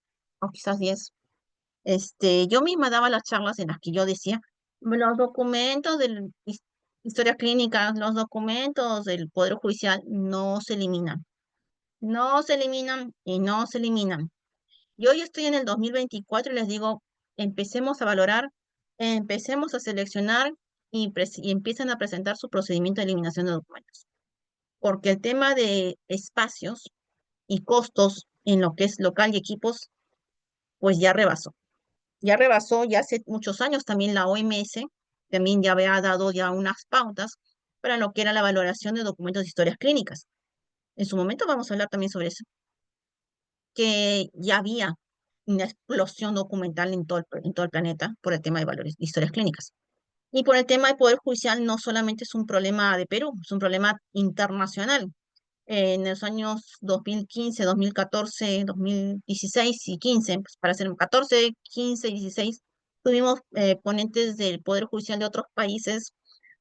o quizás 10? Yo misma daba las charlas en las que yo decía, los documentos de historia clínica, los documentos del Poder Judicial no se eliminan. No se eliminan y no se eliminan. Y hoy estoy en el 2024 y les digo, empecemos a valorar, empecemos a seleccionar y empiecen a presentar su procedimiento de eliminación de documentos. Porque el tema de espacios y costos en lo que es local y equipos, pues ya rebasó. Ya rebasó, ya hace muchos años también la OMS, también ya había dado ya unas pautas para lo que era la valoración de documentos de historias clínicas. En su momento vamos a hablar también sobre eso, que ya había una explosión documental en todo el planeta por el tema de valores de historias clínicas. Y por el tema del Poder Judicial no solamente es un problema de Perú, es un problema internacional. En los años 2015, 2014, 2016 y 15, pues para ser 14, 15 y 16, tuvimos ponentes del Poder Judicial de otros países,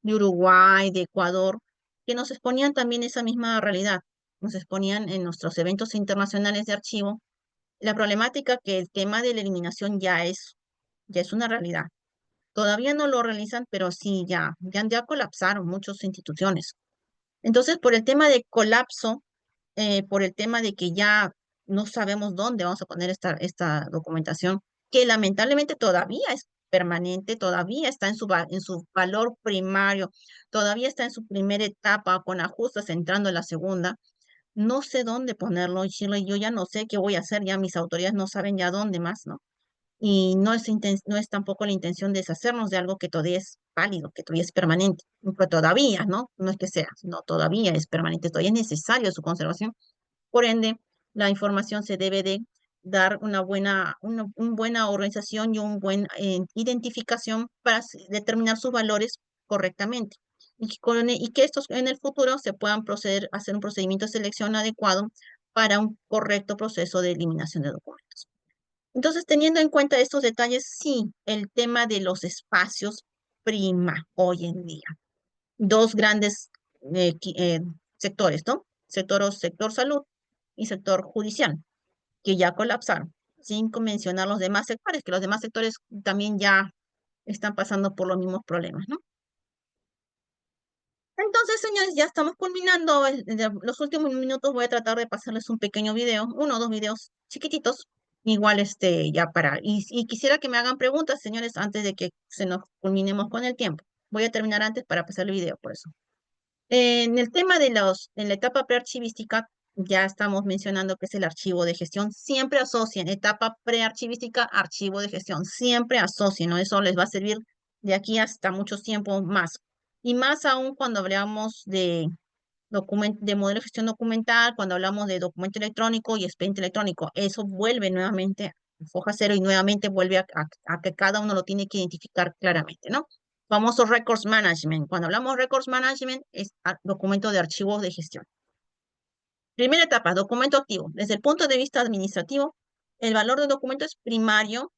de Uruguay, de Ecuador, que nos exponían también esa misma realidad. Nos exponían en nuestros eventos internacionales de archivo la problemática que el tema de la eliminación ya es una realidad. Todavía no lo realizan, pero sí, ya colapsaron muchas instituciones. Entonces, por el tema de colapso, por el tema de que ya no sabemos dónde vamos a poner esta documentación, que lamentablemente todavía es permanente, todavía está en su valor primario, todavía está en su primera etapa con ajustes entrando en la segunda. No sé dónde ponerlo, y yo ya no sé qué voy a hacer, ya mis autoridades no saben ya dónde más, ¿no? Y no es tampoco la intención de deshacernos de algo que todavía es válido, que todavía es permanente, pero todavía, ¿no? No es que sea, no, todavía es permanente, todavía es necesario su conservación. Por ende, la información se debe de dar una buena organización y un buen identificación para determinar sus valores correctamente. Y que estos en el futuro se puedan proceder a hacer un procedimiento de selección adecuado para un correcto proceso de eliminación de documentos. Entonces, teniendo en cuenta estos detalles, sí, el tema de los espacios prima hoy en día. Dos grandes sectores, ¿no? Sector salud y sector judicial, que ya colapsaron, sin mencionar los demás sectores, que los demás sectores también ya están pasando por los mismos problemas, ¿no? Entonces, señores, ya estamos culminando los últimos minutos. Voy a tratar de pasarles un pequeño video, 1 o 2 videos chiquititos, igual ya y quisiera que me hagan preguntas, señores, antes de que se nos culminemos con el tiempo. Voy a terminar antes para pasar el video, por eso. En el tema en la etapa prearchivística, ya estamos mencionando que es el archivo de gestión. Siempre asocien etapa prearchivística, archivo de gestión. Siempre asocien, ¿no? Eso les va a servir de aquí hasta mucho tiempo más. Y más aún cuando hablamos de modelo de gestión documental, cuando hablamos de documento electrónico y expediente electrónico. Eso vuelve nuevamente a foja cero y nuevamente vuelve a que cada uno lo tiene que identificar claramente, ¿no? Famoso Records Management. Cuando hablamos de Records Management, es documento de archivos de gestión. Primera etapa, documento activo. Desde el punto de vista administrativo, el valor del documento es primario,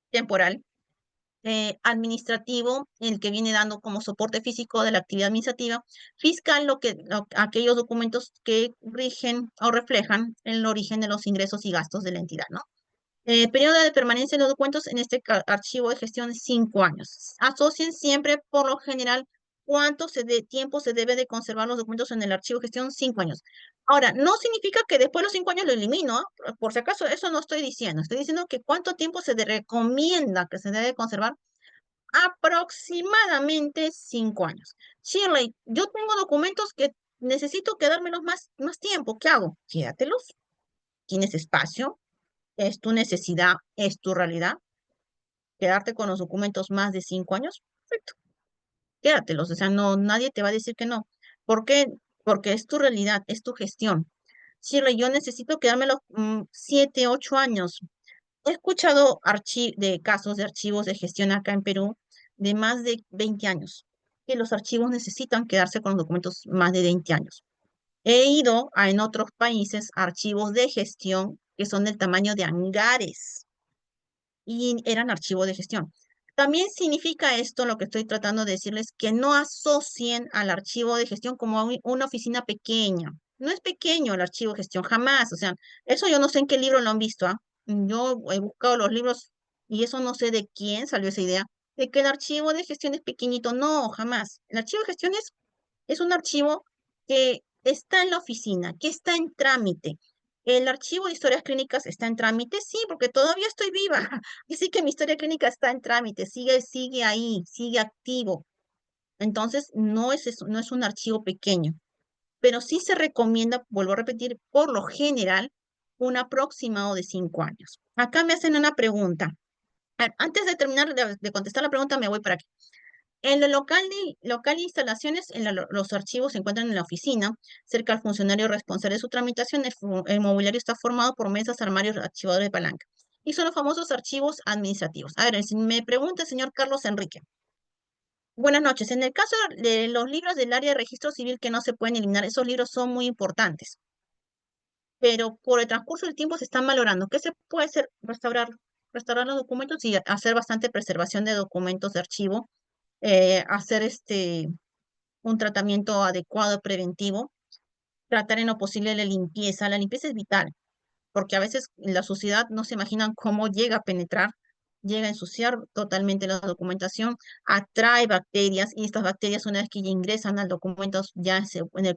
temporal, administrativo, el que viene dando como soporte físico de la actividad administrativa, fiscal, aquellos documentos que rigen o reflejan el origen de los ingresos y gastos de la entidad, ¿no? Periodo de permanencia de los documentos en este archivo de gestión, 5 años. Asocien siempre, por lo general, cuánto tiempo se debe de conservar los documentos en el archivo de gestión, 5 años. Ahora, no significa que después de los 5 años lo elimino, ¿eh? Por si acaso, eso no estoy diciendo. Estoy diciendo que cuánto tiempo se recomienda que se debe conservar. Aproximadamente 5 años. Shirley, yo tengo documentos que necesito quedármelos más tiempo. ¿Qué hago? Quédatelos. ¿Tienes espacio? ¿Es tu necesidad? ¿Es tu realidad? ¿Quedarte con los documentos más de 5 años? Perfecto. Quédatelos. O sea, no, nadie te va a decir que no. ¿Por qué? Porque es tu realidad, es tu gestión. Shirley, yo necesito quedármelos 7, 8 años. He escuchado de casos de archivos de gestión acá en Perú de más de 20 años, que los archivos necesitan quedarse con los documentos más de 20 años. He ido en otros países archivos de gestión que son del tamaño de hangares y eran archivos de gestión. También significa esto, lo que estoy tratando de decirles, que no asocien al archivo de gestión como a una oficina pequeña. No es pequeño el archivo de gestión, jamás. O sea, eso yo no sé en qué libro lo han visto, ¿ah? Yo he buscado los libros y eso no sé de quién salió esa idea, de que el archivo de gestión es pequeñito. No, jamás. El archivo de gestión es un archivo que está en la oficina, que está en trámite. El archivo de historias clínicas está en trámite, sí, porque todavía estoy viva. Así que mi historia clínica está en trámite, sigue ahí, sigue activo. Entonces, no es un archivo pequeño, pero sí se recomienda, vuelvo a repetir, por lo general, un aproximado de 5 años. Acá me hacen una pregunta. Antes de terminar de contestar la pregunta, me voy para aquí. En el local de instalaciones, los archivos se encuentran en la oficina, cerca al funcionario responsable de su tramitación. El mobiliario está formado por mesas, armarios, archivadores de palanca. Y son los famosos archivos administrativos. A ver, me pregunta el señor Carlos Enrique. Buenas noches. En el caso de los libros del área de registro civil que no se pueden eliminar, esos libros son muy importantes. Pero por el transcurso del tiempo se están valorando. ¿Qué se puede hacer? Restaurar los documentos y hacer bastante preservación de documentos de archivo. Hacer un tratamiento adecuado, preventivo, tratar en lo posible la limpieza. La limpieza es vital, porque a veces la suciedad no se imaginan cómo llega a penetrar, llega a ensuciar totalmente la documentación, atrae bacterias y estas bacterias una vez que ya ingresan al documento,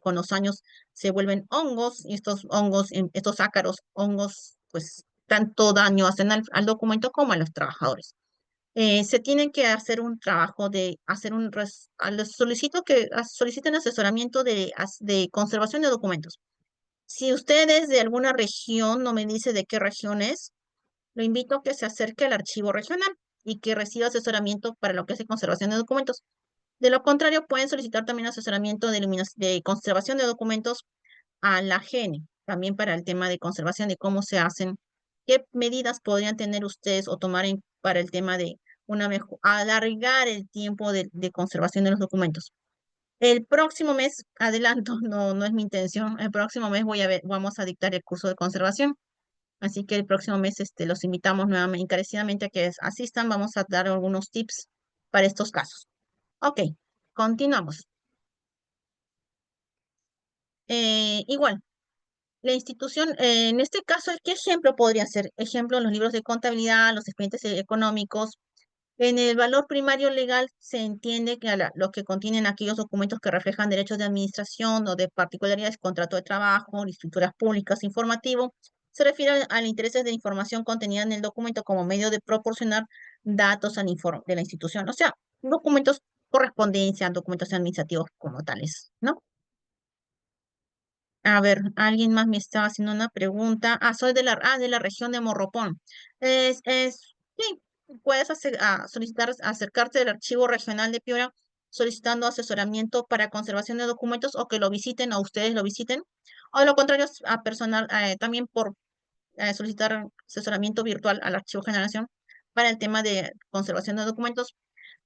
con los años se vuelven hongos y estos hongos, estos ácaros, hongos, pues tanto daño hacen al documento como a los trabajadores. Se tienen que hacer un trabajo de les solicito que soliciten asesoramiento de conservación de documentos. Si usted es de alguna región, no me dice de qué región es, lo invito a que se acerque al archivo regional y que reciba asesoramiento para lo que es conservación de documentos. De lo contrario, pueden solicitar también asesoramiento de conservación de documentos a la GENE, también para el tema de conservación de cómo se hacen ¿Qué medidas podrían tener ustedes o tomar para el tema de alargar el tiempo de conservación de los documentos? El próximo mes, adelanto, no es mi intención, el próximo mes vamos a dictar el curso de conservación. Así que el próximo mes los invitamos nuevamente, encarecidamente a que asistan. Vamos a dar algunos tips para estos casos. Ok, continuamos. Igual, la institución, en este caso, ¿qué ejemplo podría ser? Ejemplo, los libros de contabilidad, los expedientes económicos. En el valor primario legal se entiende que lo que contienen aquellos documentos que reflejan derechos de administración o de particularidades, contrato de trabajo, escrituras públicas, informativo, se refiere al intereses de información contenida en el documento como medio de proporcionar datos de la institución. O sea, documentos, correspondencia, documentos administrativos como tales, ¿no? A ver, alguien más me estaba haciendo una pregunta. Soy de la región de Morropón. Sí, puedes solicitar acercarte del archivo regional de Piura solicitando asesoramiento para conservación de documentos o que lo visiten o ustedes lo visiten. O de lo contrario, también por solicitar asesoramiento virtual al Archivo Generación para el tema de conservación de documentos,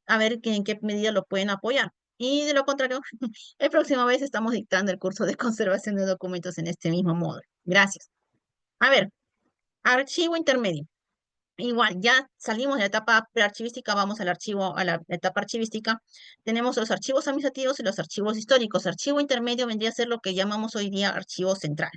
a ver en qué medida lo pueden apoyar. Y de lo contrario, el próximo vez estamos dictando el curso de conservación de documentos en este mismo módulo. Gracias. A ver, archivo intermedio. Igual, ya salimos de la etapa prearchivística, vamos a la etapa archivística. Tenemos los archivos administrativos y los archivos históricos. Archivo intermedio vendría a ser lo que llamamos hoy día archivo central.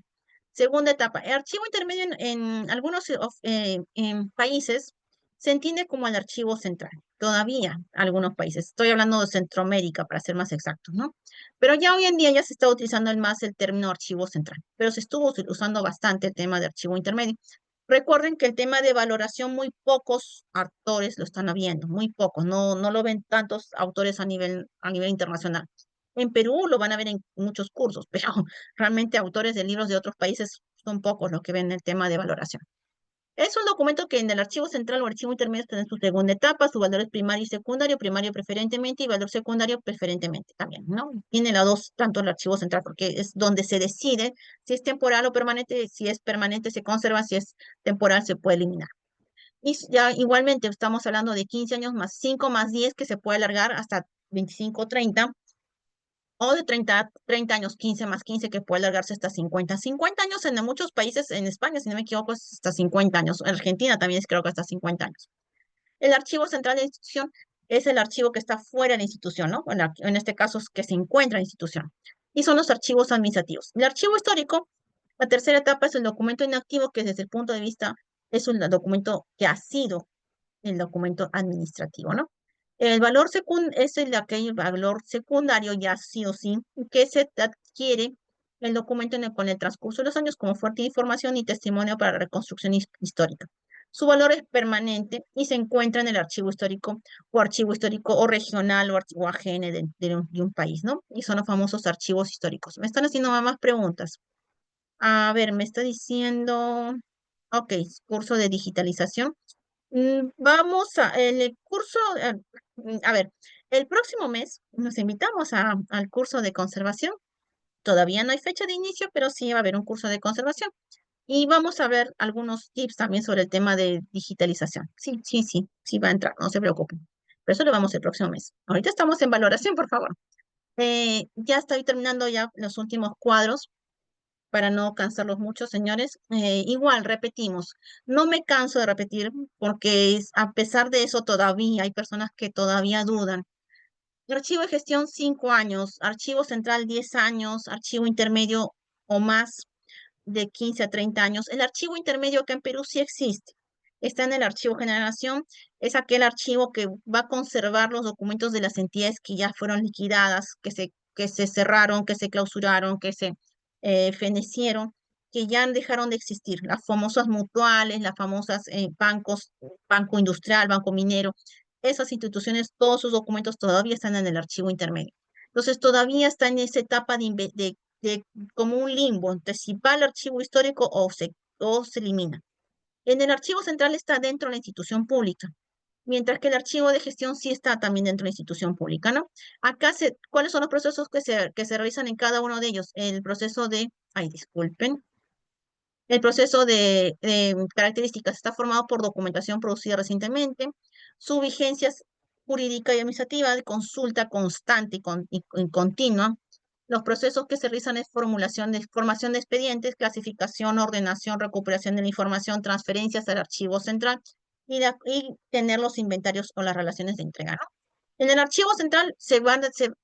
Segunda etapa, el archivo intermedio en algunos en países se entiende como el archivo central. Todavía algunos países, estoy hablando de Centroamérica para ser más exactos, ¿no? Pero ya hoy en día ya se está utilizando más el término archivo central, pero se estuvo usando bastante el tema de archivo intermedio. Recuerden que el tema de valoración muy pocos autores lo están viendo, muy pocos, no lo ven tantos autores a nivel internacional. En Perú lo van a ver en muchos cursos, pero realmente autores de libros de otros países son pocos los que ven el tema de valoración. Es un documento que en el archivo central o archivo intermedio está en su segunda etapa, su valor es primario y secundario, primario preferentemente y valor secundario preferentemente también, ¿no? Tiene la dos, tanto el archivo central, porque es donde se decide si es temporal o permanente, si es permanente se conserva, si es temporal se puede eliminar. Y ya igualmente estamos hablando de 15 años más 5 más 10 que se puede alargar hasta 25 o 30, o de 30 años, 15 más 15, que puede alargarse hasta 50. 50 años en muchos países, en España, si no me equivoco, es hasta 50 años. En Argentina también es creo que hasta 50 años. El archivo central de la institución es el archivo que está fuera de la institución, ¿no? En este caso es que se encuentra en la institución. Y son los archivos administrativos. El archivo histórico, la tercera etapa es el documento inactivo, que desde el punto de vista es un documento que ha sido el documento administrativo, ¿no? El valor es aquel valor secundario, ya sí o sí, que se adquiere el documento con el transcurso de los años como fuente de información y testimonio para la reconstrucción histórica. Su valor es permanente y se encuentra en el archivo histórico o regional o archivo AGN de un país, ¿no? Y son los famosos archivos históricos. Me están haciendo más preguntas. A ver, me está diciendo, ok, curso de digitalización. Vamos en el curso, a ver, el próximo mes nos invitamos al curso de conservación. Todavía no hay fecha de inicio, pero sí va a haber un curso de conservación. Y vamos a ver algunos tips también sobre el tema de digitalización. Sí va a entrar, no se preocupen. Pero eso lo vamos el próximo mes. Ahorita estamos en valoración, por favor. Ya estoy terminando ya los últimos cuadros para no cansarlos mucho, señores. Igual, repetimos, no me canso de repetir porque a pesar de eso todavía hay personas que todavía dudan. Archivo de gestión 5 años, archivo central 10 años, archivo intermedio o más de 15 a 30 años. El archivo intermedio acá en Perú sí existe. Está en el archivo generación, es aquel archivo que va a conservar los documentos de las entidades que ya fueron liquidadas, que se cerraron, que se clausuraron, que se fenecieron, que ya dejaron de existir. Las famosas mutuales, las famosas bancos, Banco Industrial, Banco Minero, esas instituciones, todos sus documentos todavía están en el archivo intermedio. Entonces todavía está en esa etapa de como un limbo entre si va al archivo histórico o se elimina. En el archivo central está dentro de la institución pública, mientras que el archivo de gestión sí está también dentro de la institución pública, ¿no? Acá, ¿cuáles son los procesos que se realizan en cada uno de ellos? El proceso de, disculpen, El proceso de características está formado por documentación producida recientemente, su vigencia es jurídica y administrativa de consulta constante y continua. Los procesos que se realizan es formación de expedientes, clasificación, ordenación, recuperación de la información, transferencias al archivo central y tener los inventarios o las relaciones de entrega, ¿no? En el archivo central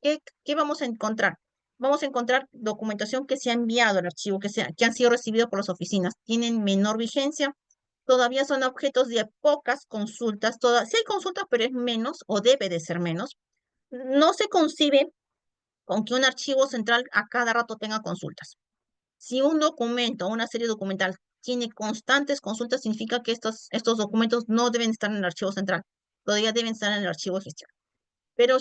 ¿qué vamos a encontrar? Vamos a encontrar documentación que se ha enviado al archivo, que han sido recibidos por las oficinas. Tienen menor vigencia, todavía son objetos de pocas consultas. Sí hay consultas, pero es menos o debe de ser menos. No se concibe con que un archivo central a cada rato tenga consultas. Si un documento o una serie documental tiene constantes consultas, significa que estos documentos no deben estar en el archivo central, todavía deben estar en el archivo de gestión. Pero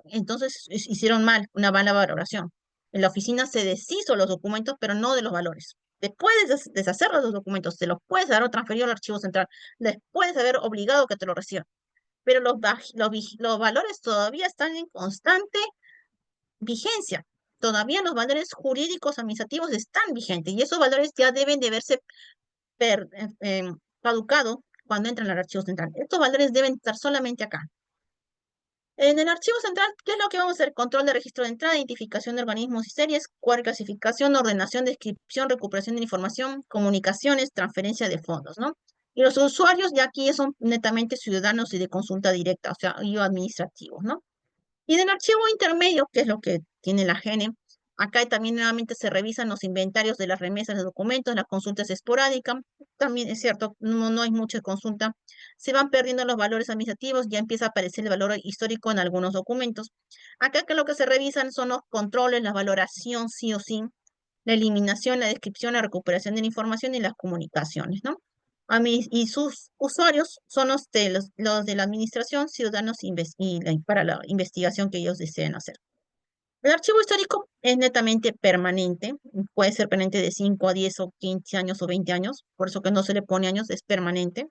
entonces hicieron mal, una mala valoración. En la oficina se deshizo los documentos, pero no de los valores. Te puedes deshacer de los documentos, te los puedes dar o transferir al archivo central, les puedes haber obligado que te lo reciban, pero los valores todavía están en constante vigencia. Todavía los valores jurídicos administrativos están vigentes y esos valores ya deben de verse caducado cuando entran al archivo central. Estos valores deben estar solamente acá. En el archivo central, ¿qué es lo que vamos a hacer? Control de registro de entrada, identificación de organismos y series, clasificación, ordenación, descripción, recuperación de información, comunicaciones, transferencia de fondos, ¿no? Y los usuarios ya aquí son netamente ciudadanos y de consulta directa, o sea, y administrativos, ¿no? Y del archivo intermedio, que es lo que tiene la GENE, acá también nuevamente se revisan los inventarios de las remesas de documentos, las consultas esporádicas, también es cierto, no hay mucha consulta, se van perdiendo los valores administrativos, ya empieza a aparecer el valor histórico en algunos documentos. Acá que lo que se revisan son los controles, la valoración sí o sí, la eliminación, la descripción, la recuperación de la información y las comunicaciones, ¿no? Y sus usuarios son los de la administración, ciudadanos para la investigación que ellos deseen hacer. El archivo histórico es netamente permanente, puede ser permanente de 5 a 10 o 15 años o 20 años, por eso que no se le pone años, es permanente.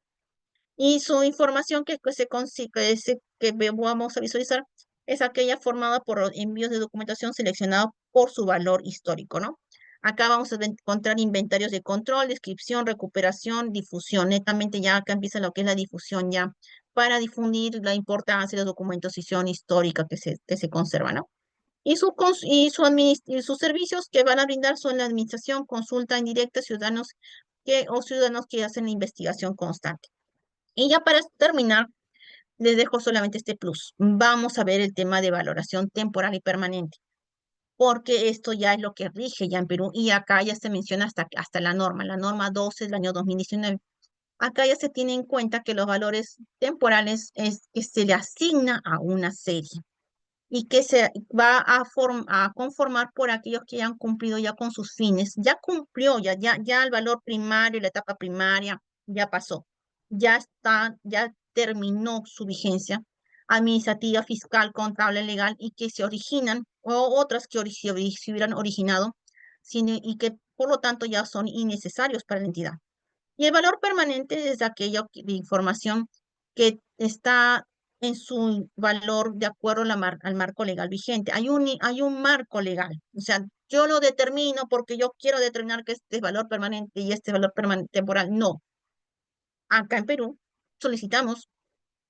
Y su información que vamos a visualizar es aquella formada por envíos de documentación seleccionados por su valor histórico, ¿no? Acá vamos a encontrar inventarios de control, descripción, recuperación, difusión. Netamente ya acá empieza lo que es la difusión ya para difundir la importancia de los documentos y histórica que se conservan, ¿no? Y sus servicios que van a brindar son la administración, consulta indirecta, ciudadanos que hacen la investigación constante. Y ya para terminar, les dejo solamente este plus. Vamos a ver el tema de valoración temporal y permanente, porque esto ya es lo que rige ya en Perú, y acá ya se menciona hasta la norma 12 del año 2019. Acá ya se tiene en cuenta que los valores temporales es que se le asigna a una serie y que se va a conformar por aquellos que ya han cumplido ya con sus fines. Ya cumplió, ya el valor primario, la etapa primaria, ya pasó. Ya terminó su vigencia administrativa, fiscal, contable, legal, y que se originan, o otras que se hubieran originado, y que por lo tanto ya son innecesarios para la entidad. Y el valor permanente es aquella información que está en su valor de acuerdo al marco legal vigente. Hay un marco legal, o sea, yo lo determino porque yo quiero determinar que este es valor permanente y este valor temporal. No. Acá en Perú solicitamos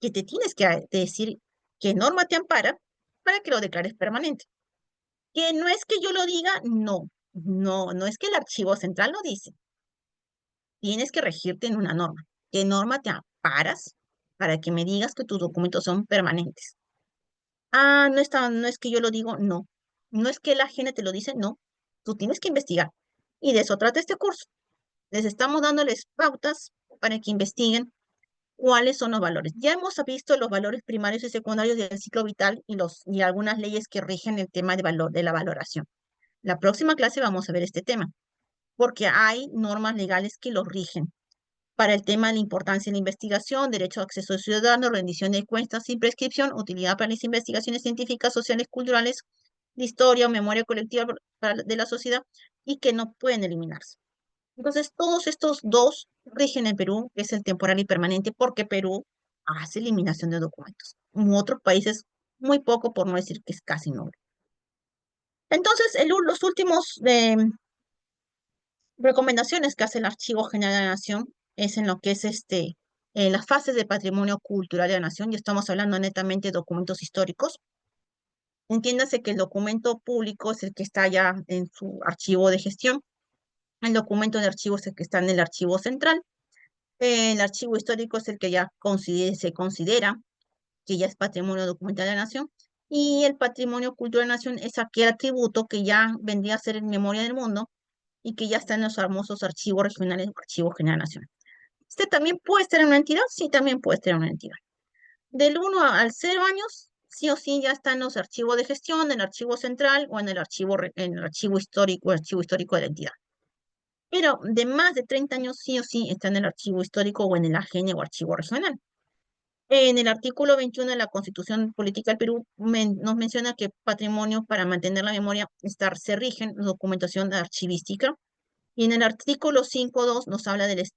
que te tienes que decir qué norma te ampara para que lo declares permanente. Que no es que yo lo diga, no es que el archivo central lo dice. Tienes que regirte en una norma. ¿Qué norma te amparas para que me digas que tus documentos son permanentes? No es que yo lo digo, no. No es que la gente te lo dice, no. Tú tienes que investigar. Y de eso trata este curso. Les estamos dándoles pautas para que investiguen cuáles son los valores. Ya hemos visto los valores primarios y secundarios del ciclo vital y algunas leyes que rigen el tema de la valoración. La próxima clase vamos a ver este tema, porque hay normas legales que los rigen. Para el tema de la importancia de la investigación, derecho a acceso ciudadano, rendición de cuentas sin prescripción, utilidad para las investigaciones científicas, sociales, culturales, de historia o memoria colectiva de la sociedad, y que no pueden eliminarse. Entonces, todos estos dos rigen en Perú, que es el temporal y permanente, porque Perú hace eliminación de documentos. En otros países, muy poco, por no decir que es casi nulo. Entonces, los últimos recomendaciones que hace el Archivo General de la Nación es en lo que es las fases de patrimonio cultural de la nación, y estamos hablando netamente de documentos históricos. Entiéndase que el documento público es el que está ya en su archivo de gestión, el documento de archivo es el que está en el archivo central, el archivo histórico es el que ya se considera que ya es patrimonio documental de la nación, y el patrimonio cultural de la nación es aquel atributo que ya vendría a ser en memoria del mundo y que ya está en los famosos archivos regionales o archivo general nacional. ¿Este también puede estar en una entidad? Sí, también puede estar en una entidad. Del 1 al 0 años, sí o sí ya está en los archivos de gestión, en el archivo central o en el archivo histórico de la entidad. Pero de más de 30 años, sí o sí está en el archivo histórico o en el AGN o archivo regional. En el artículo 21 de la Constitución Política del Perú nos menciona que patrimonio para mantener la memoria se rigen la documentación archivística. Y en el artículo 5.2 nos habla del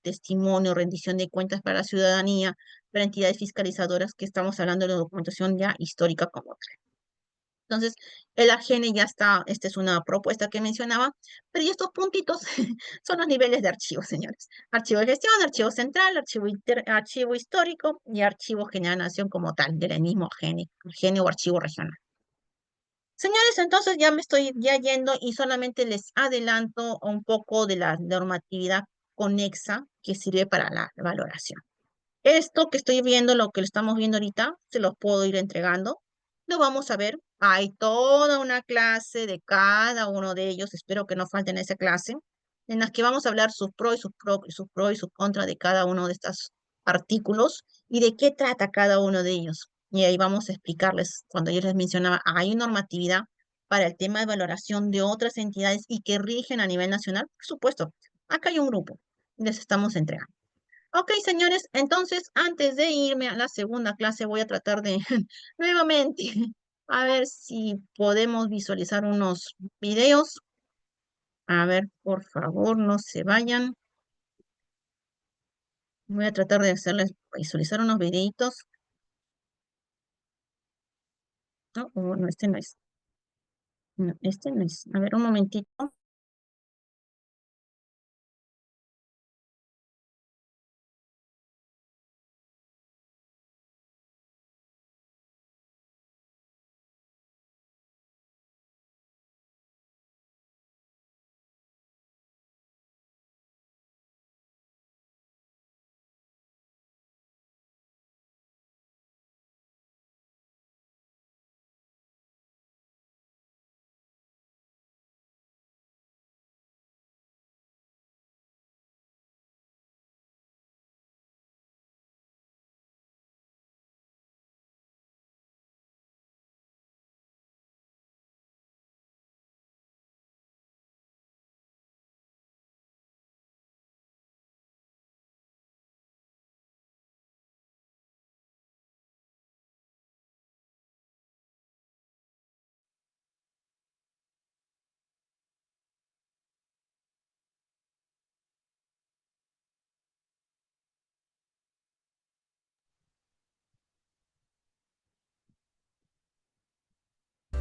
testimonio, rendición de cuentas para la ciudadanía, para entidades fiscalizadoras, que estamos hablando de la documentación ya histórica como tal. Entonces, el AGN ya está, esta es una propuesta que mencionaba, pero y estos puntitos son los niveles de archivos, señores. Archivo de gestión, archivo central, archivo histórico y archivo general de nación como tal, del mismo AGN o archivo regional. Señores, entonces ya me estoy yendo y solamente les adelanto un poco de la normatividad conexa que sirve para la valoración. Esto que estoy viendo, lo que lo estamos viendo ahorita, se los puedo ir entregando. Lo vamos a ver. Hay toda una clase de cada uno de ellos. Espero que no falten esa clase, en las que vamos a hablar sus pros y sus contras de cada uno de estos artículos y de qué trata cada uno de ellos. Y ahí vamos a explicarles, cuando yo les mencionaba, hay normatividad para el tema de valoración de otras entidades y que rigen a nivel nacional. Por supuesto, acá hay un grupo y les estamos entregando. Ok, señores, entonces antes de irme a la segunda clase voy a tratar de nuevamente a ver si podemos visualizar unos videos. A ver, por favor, no se vayan. Voy a tratar de hacerles visualizar unos videitos. No, no, este no es. No, este no es. A ver, un momentito.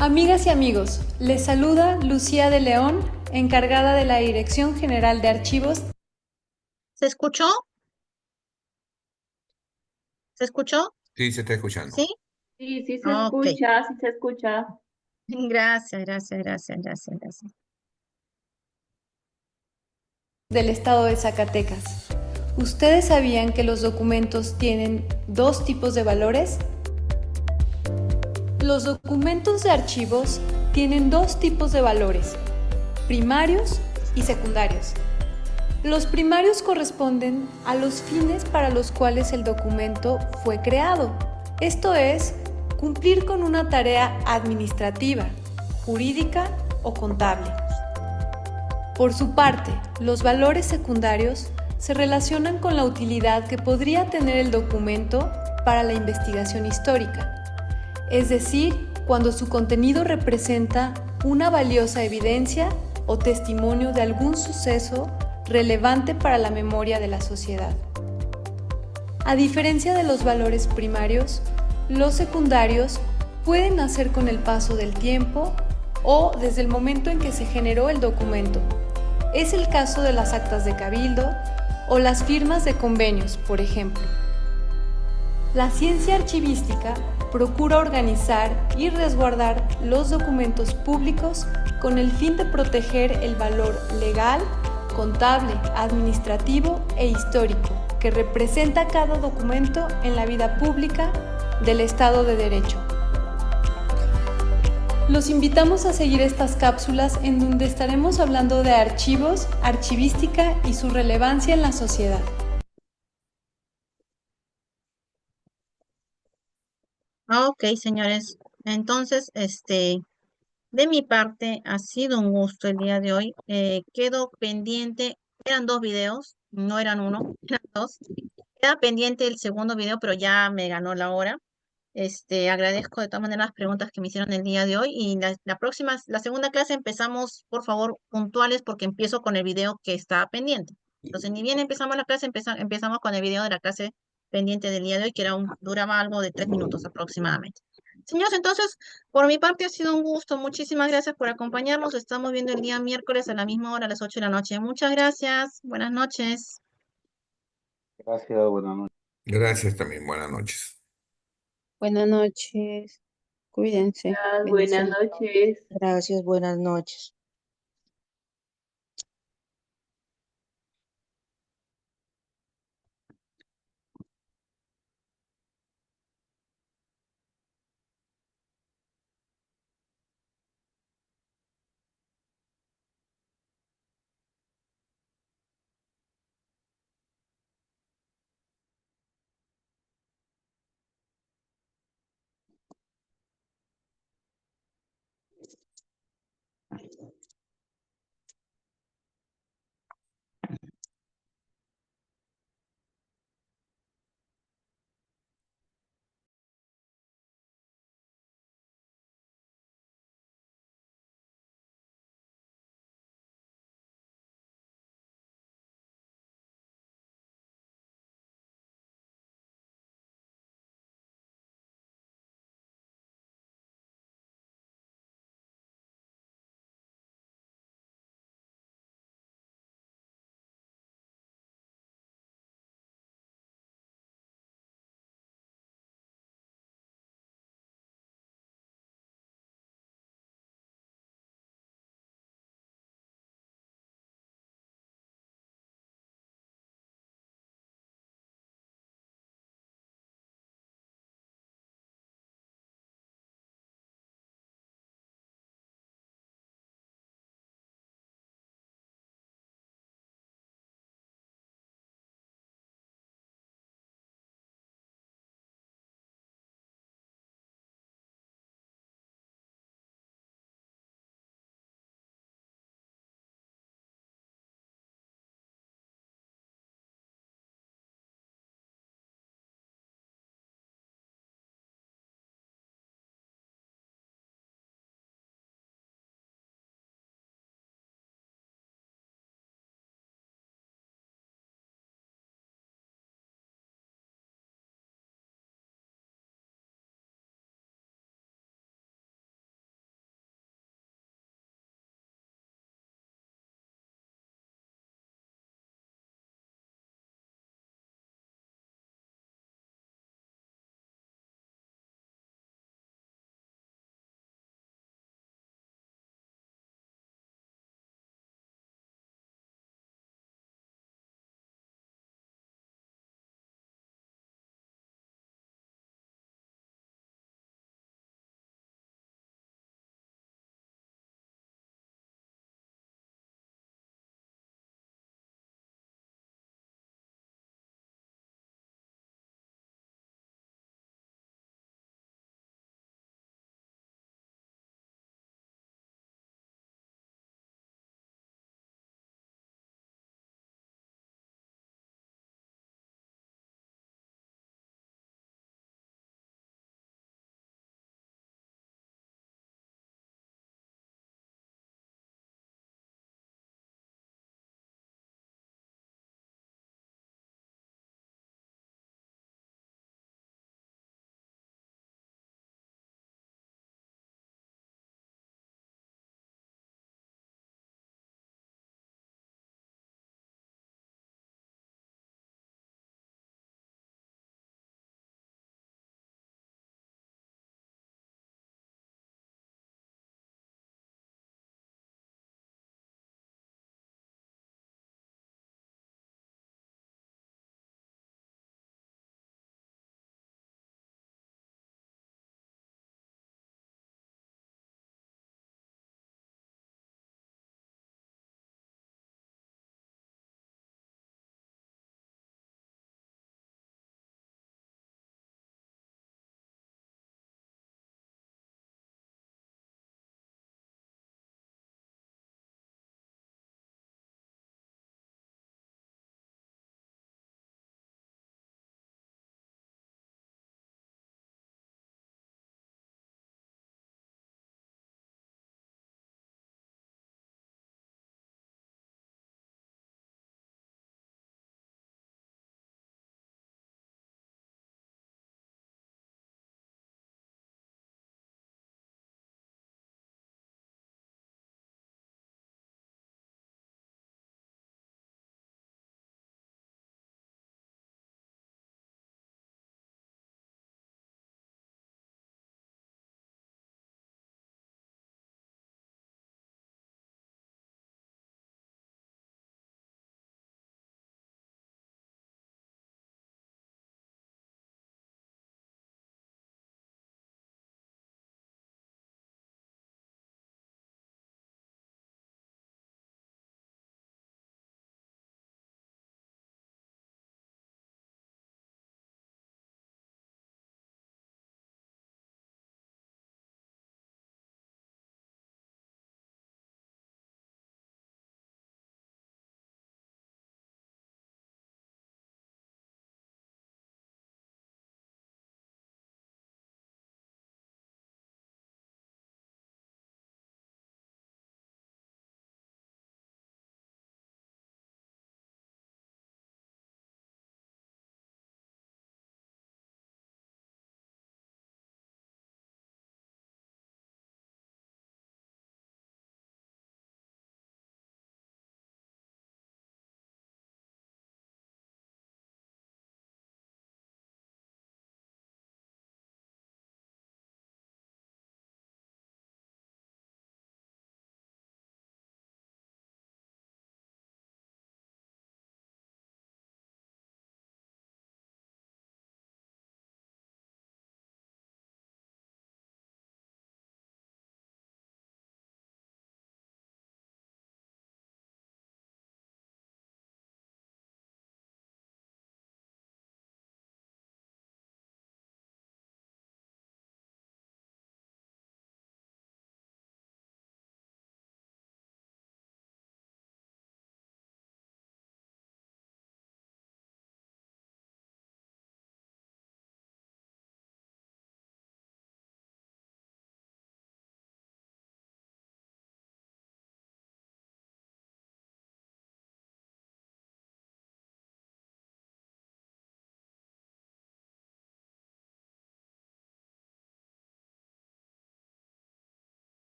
Amigas y amigos, les saluda Lucía de León, encargada de la Dirección General de Archivos. ¿Se escuchó? ¿Se escuchó? Sí, se está escuchando. ¿Sí? Sí, sí se Ok. escucha, sí se escucha. Gracias. Del estado de Zacatecas. ¿Ustedes sabían que los documentos tienen dos tipos de valores? Los documentos de archivos tienen dos tipos de valores, primarios y secundarios. Los primarios corresponden a los fines para los cuales el documento fue creado, esto es, cumplir con una tarea administrativa, jurídica o contable. Por su parte, los valores secundarios se relacionan con la utilidad que podría tener el documento para la investigación histórica, es decir, cuando su contenido representa una valiosa evidencia o testimonio de algún suceso relevante para la memoria de la sociedad. A diferencia de los valores primarios, los secundarios pueden nacer con el paso del tiempo o desde el momento en que se generó el documento, Es el caso de las actas de cabildo o las firmas de convenios, por ejemplo. La ciencia archivística procura organizar y resguardar los documentos públicos con el fin de proteger el valor legal, contable, administrativo e histórico que representa cada documento en la vida pública del Estado de Derecho. Los invitamos a seguir estas cápsulas en donde estaremos hablando de archivos, archivística y su relevancia en la sociedad. Ok, señores. Entonces, de mi parte, ha sido un gusto el día de hoy. Quedo pendiente, eran 2 videos, no eran uno, eran 2. Queda pendiente el segundo video, pero ya me ganó la hora. Agradezco de todas maneras las preguntas que me hicieron el día de hoy y la segunda clase empezamos, por favor, puntuales porque empiezo con el video que está pendiente. Entonces, ni bien empezamos la clase, empezamos con el video de la clase pendiente del día de hoy, que duraba algo de 3 minutos aproximadamente. Señores, entonces, por mi parte ha sido un gusto. Muchísimas gracias por acompañarnos. Estamos viendo el día miércoles a la misma hora, a las 8 de la noche. Muchas gracias. Buenas noches. Gracias, buenas noches. Gracias también, buenas noches. Buenas noches. Cuídense. Buenas Bendiciones. noches. Gracias, buenas noches.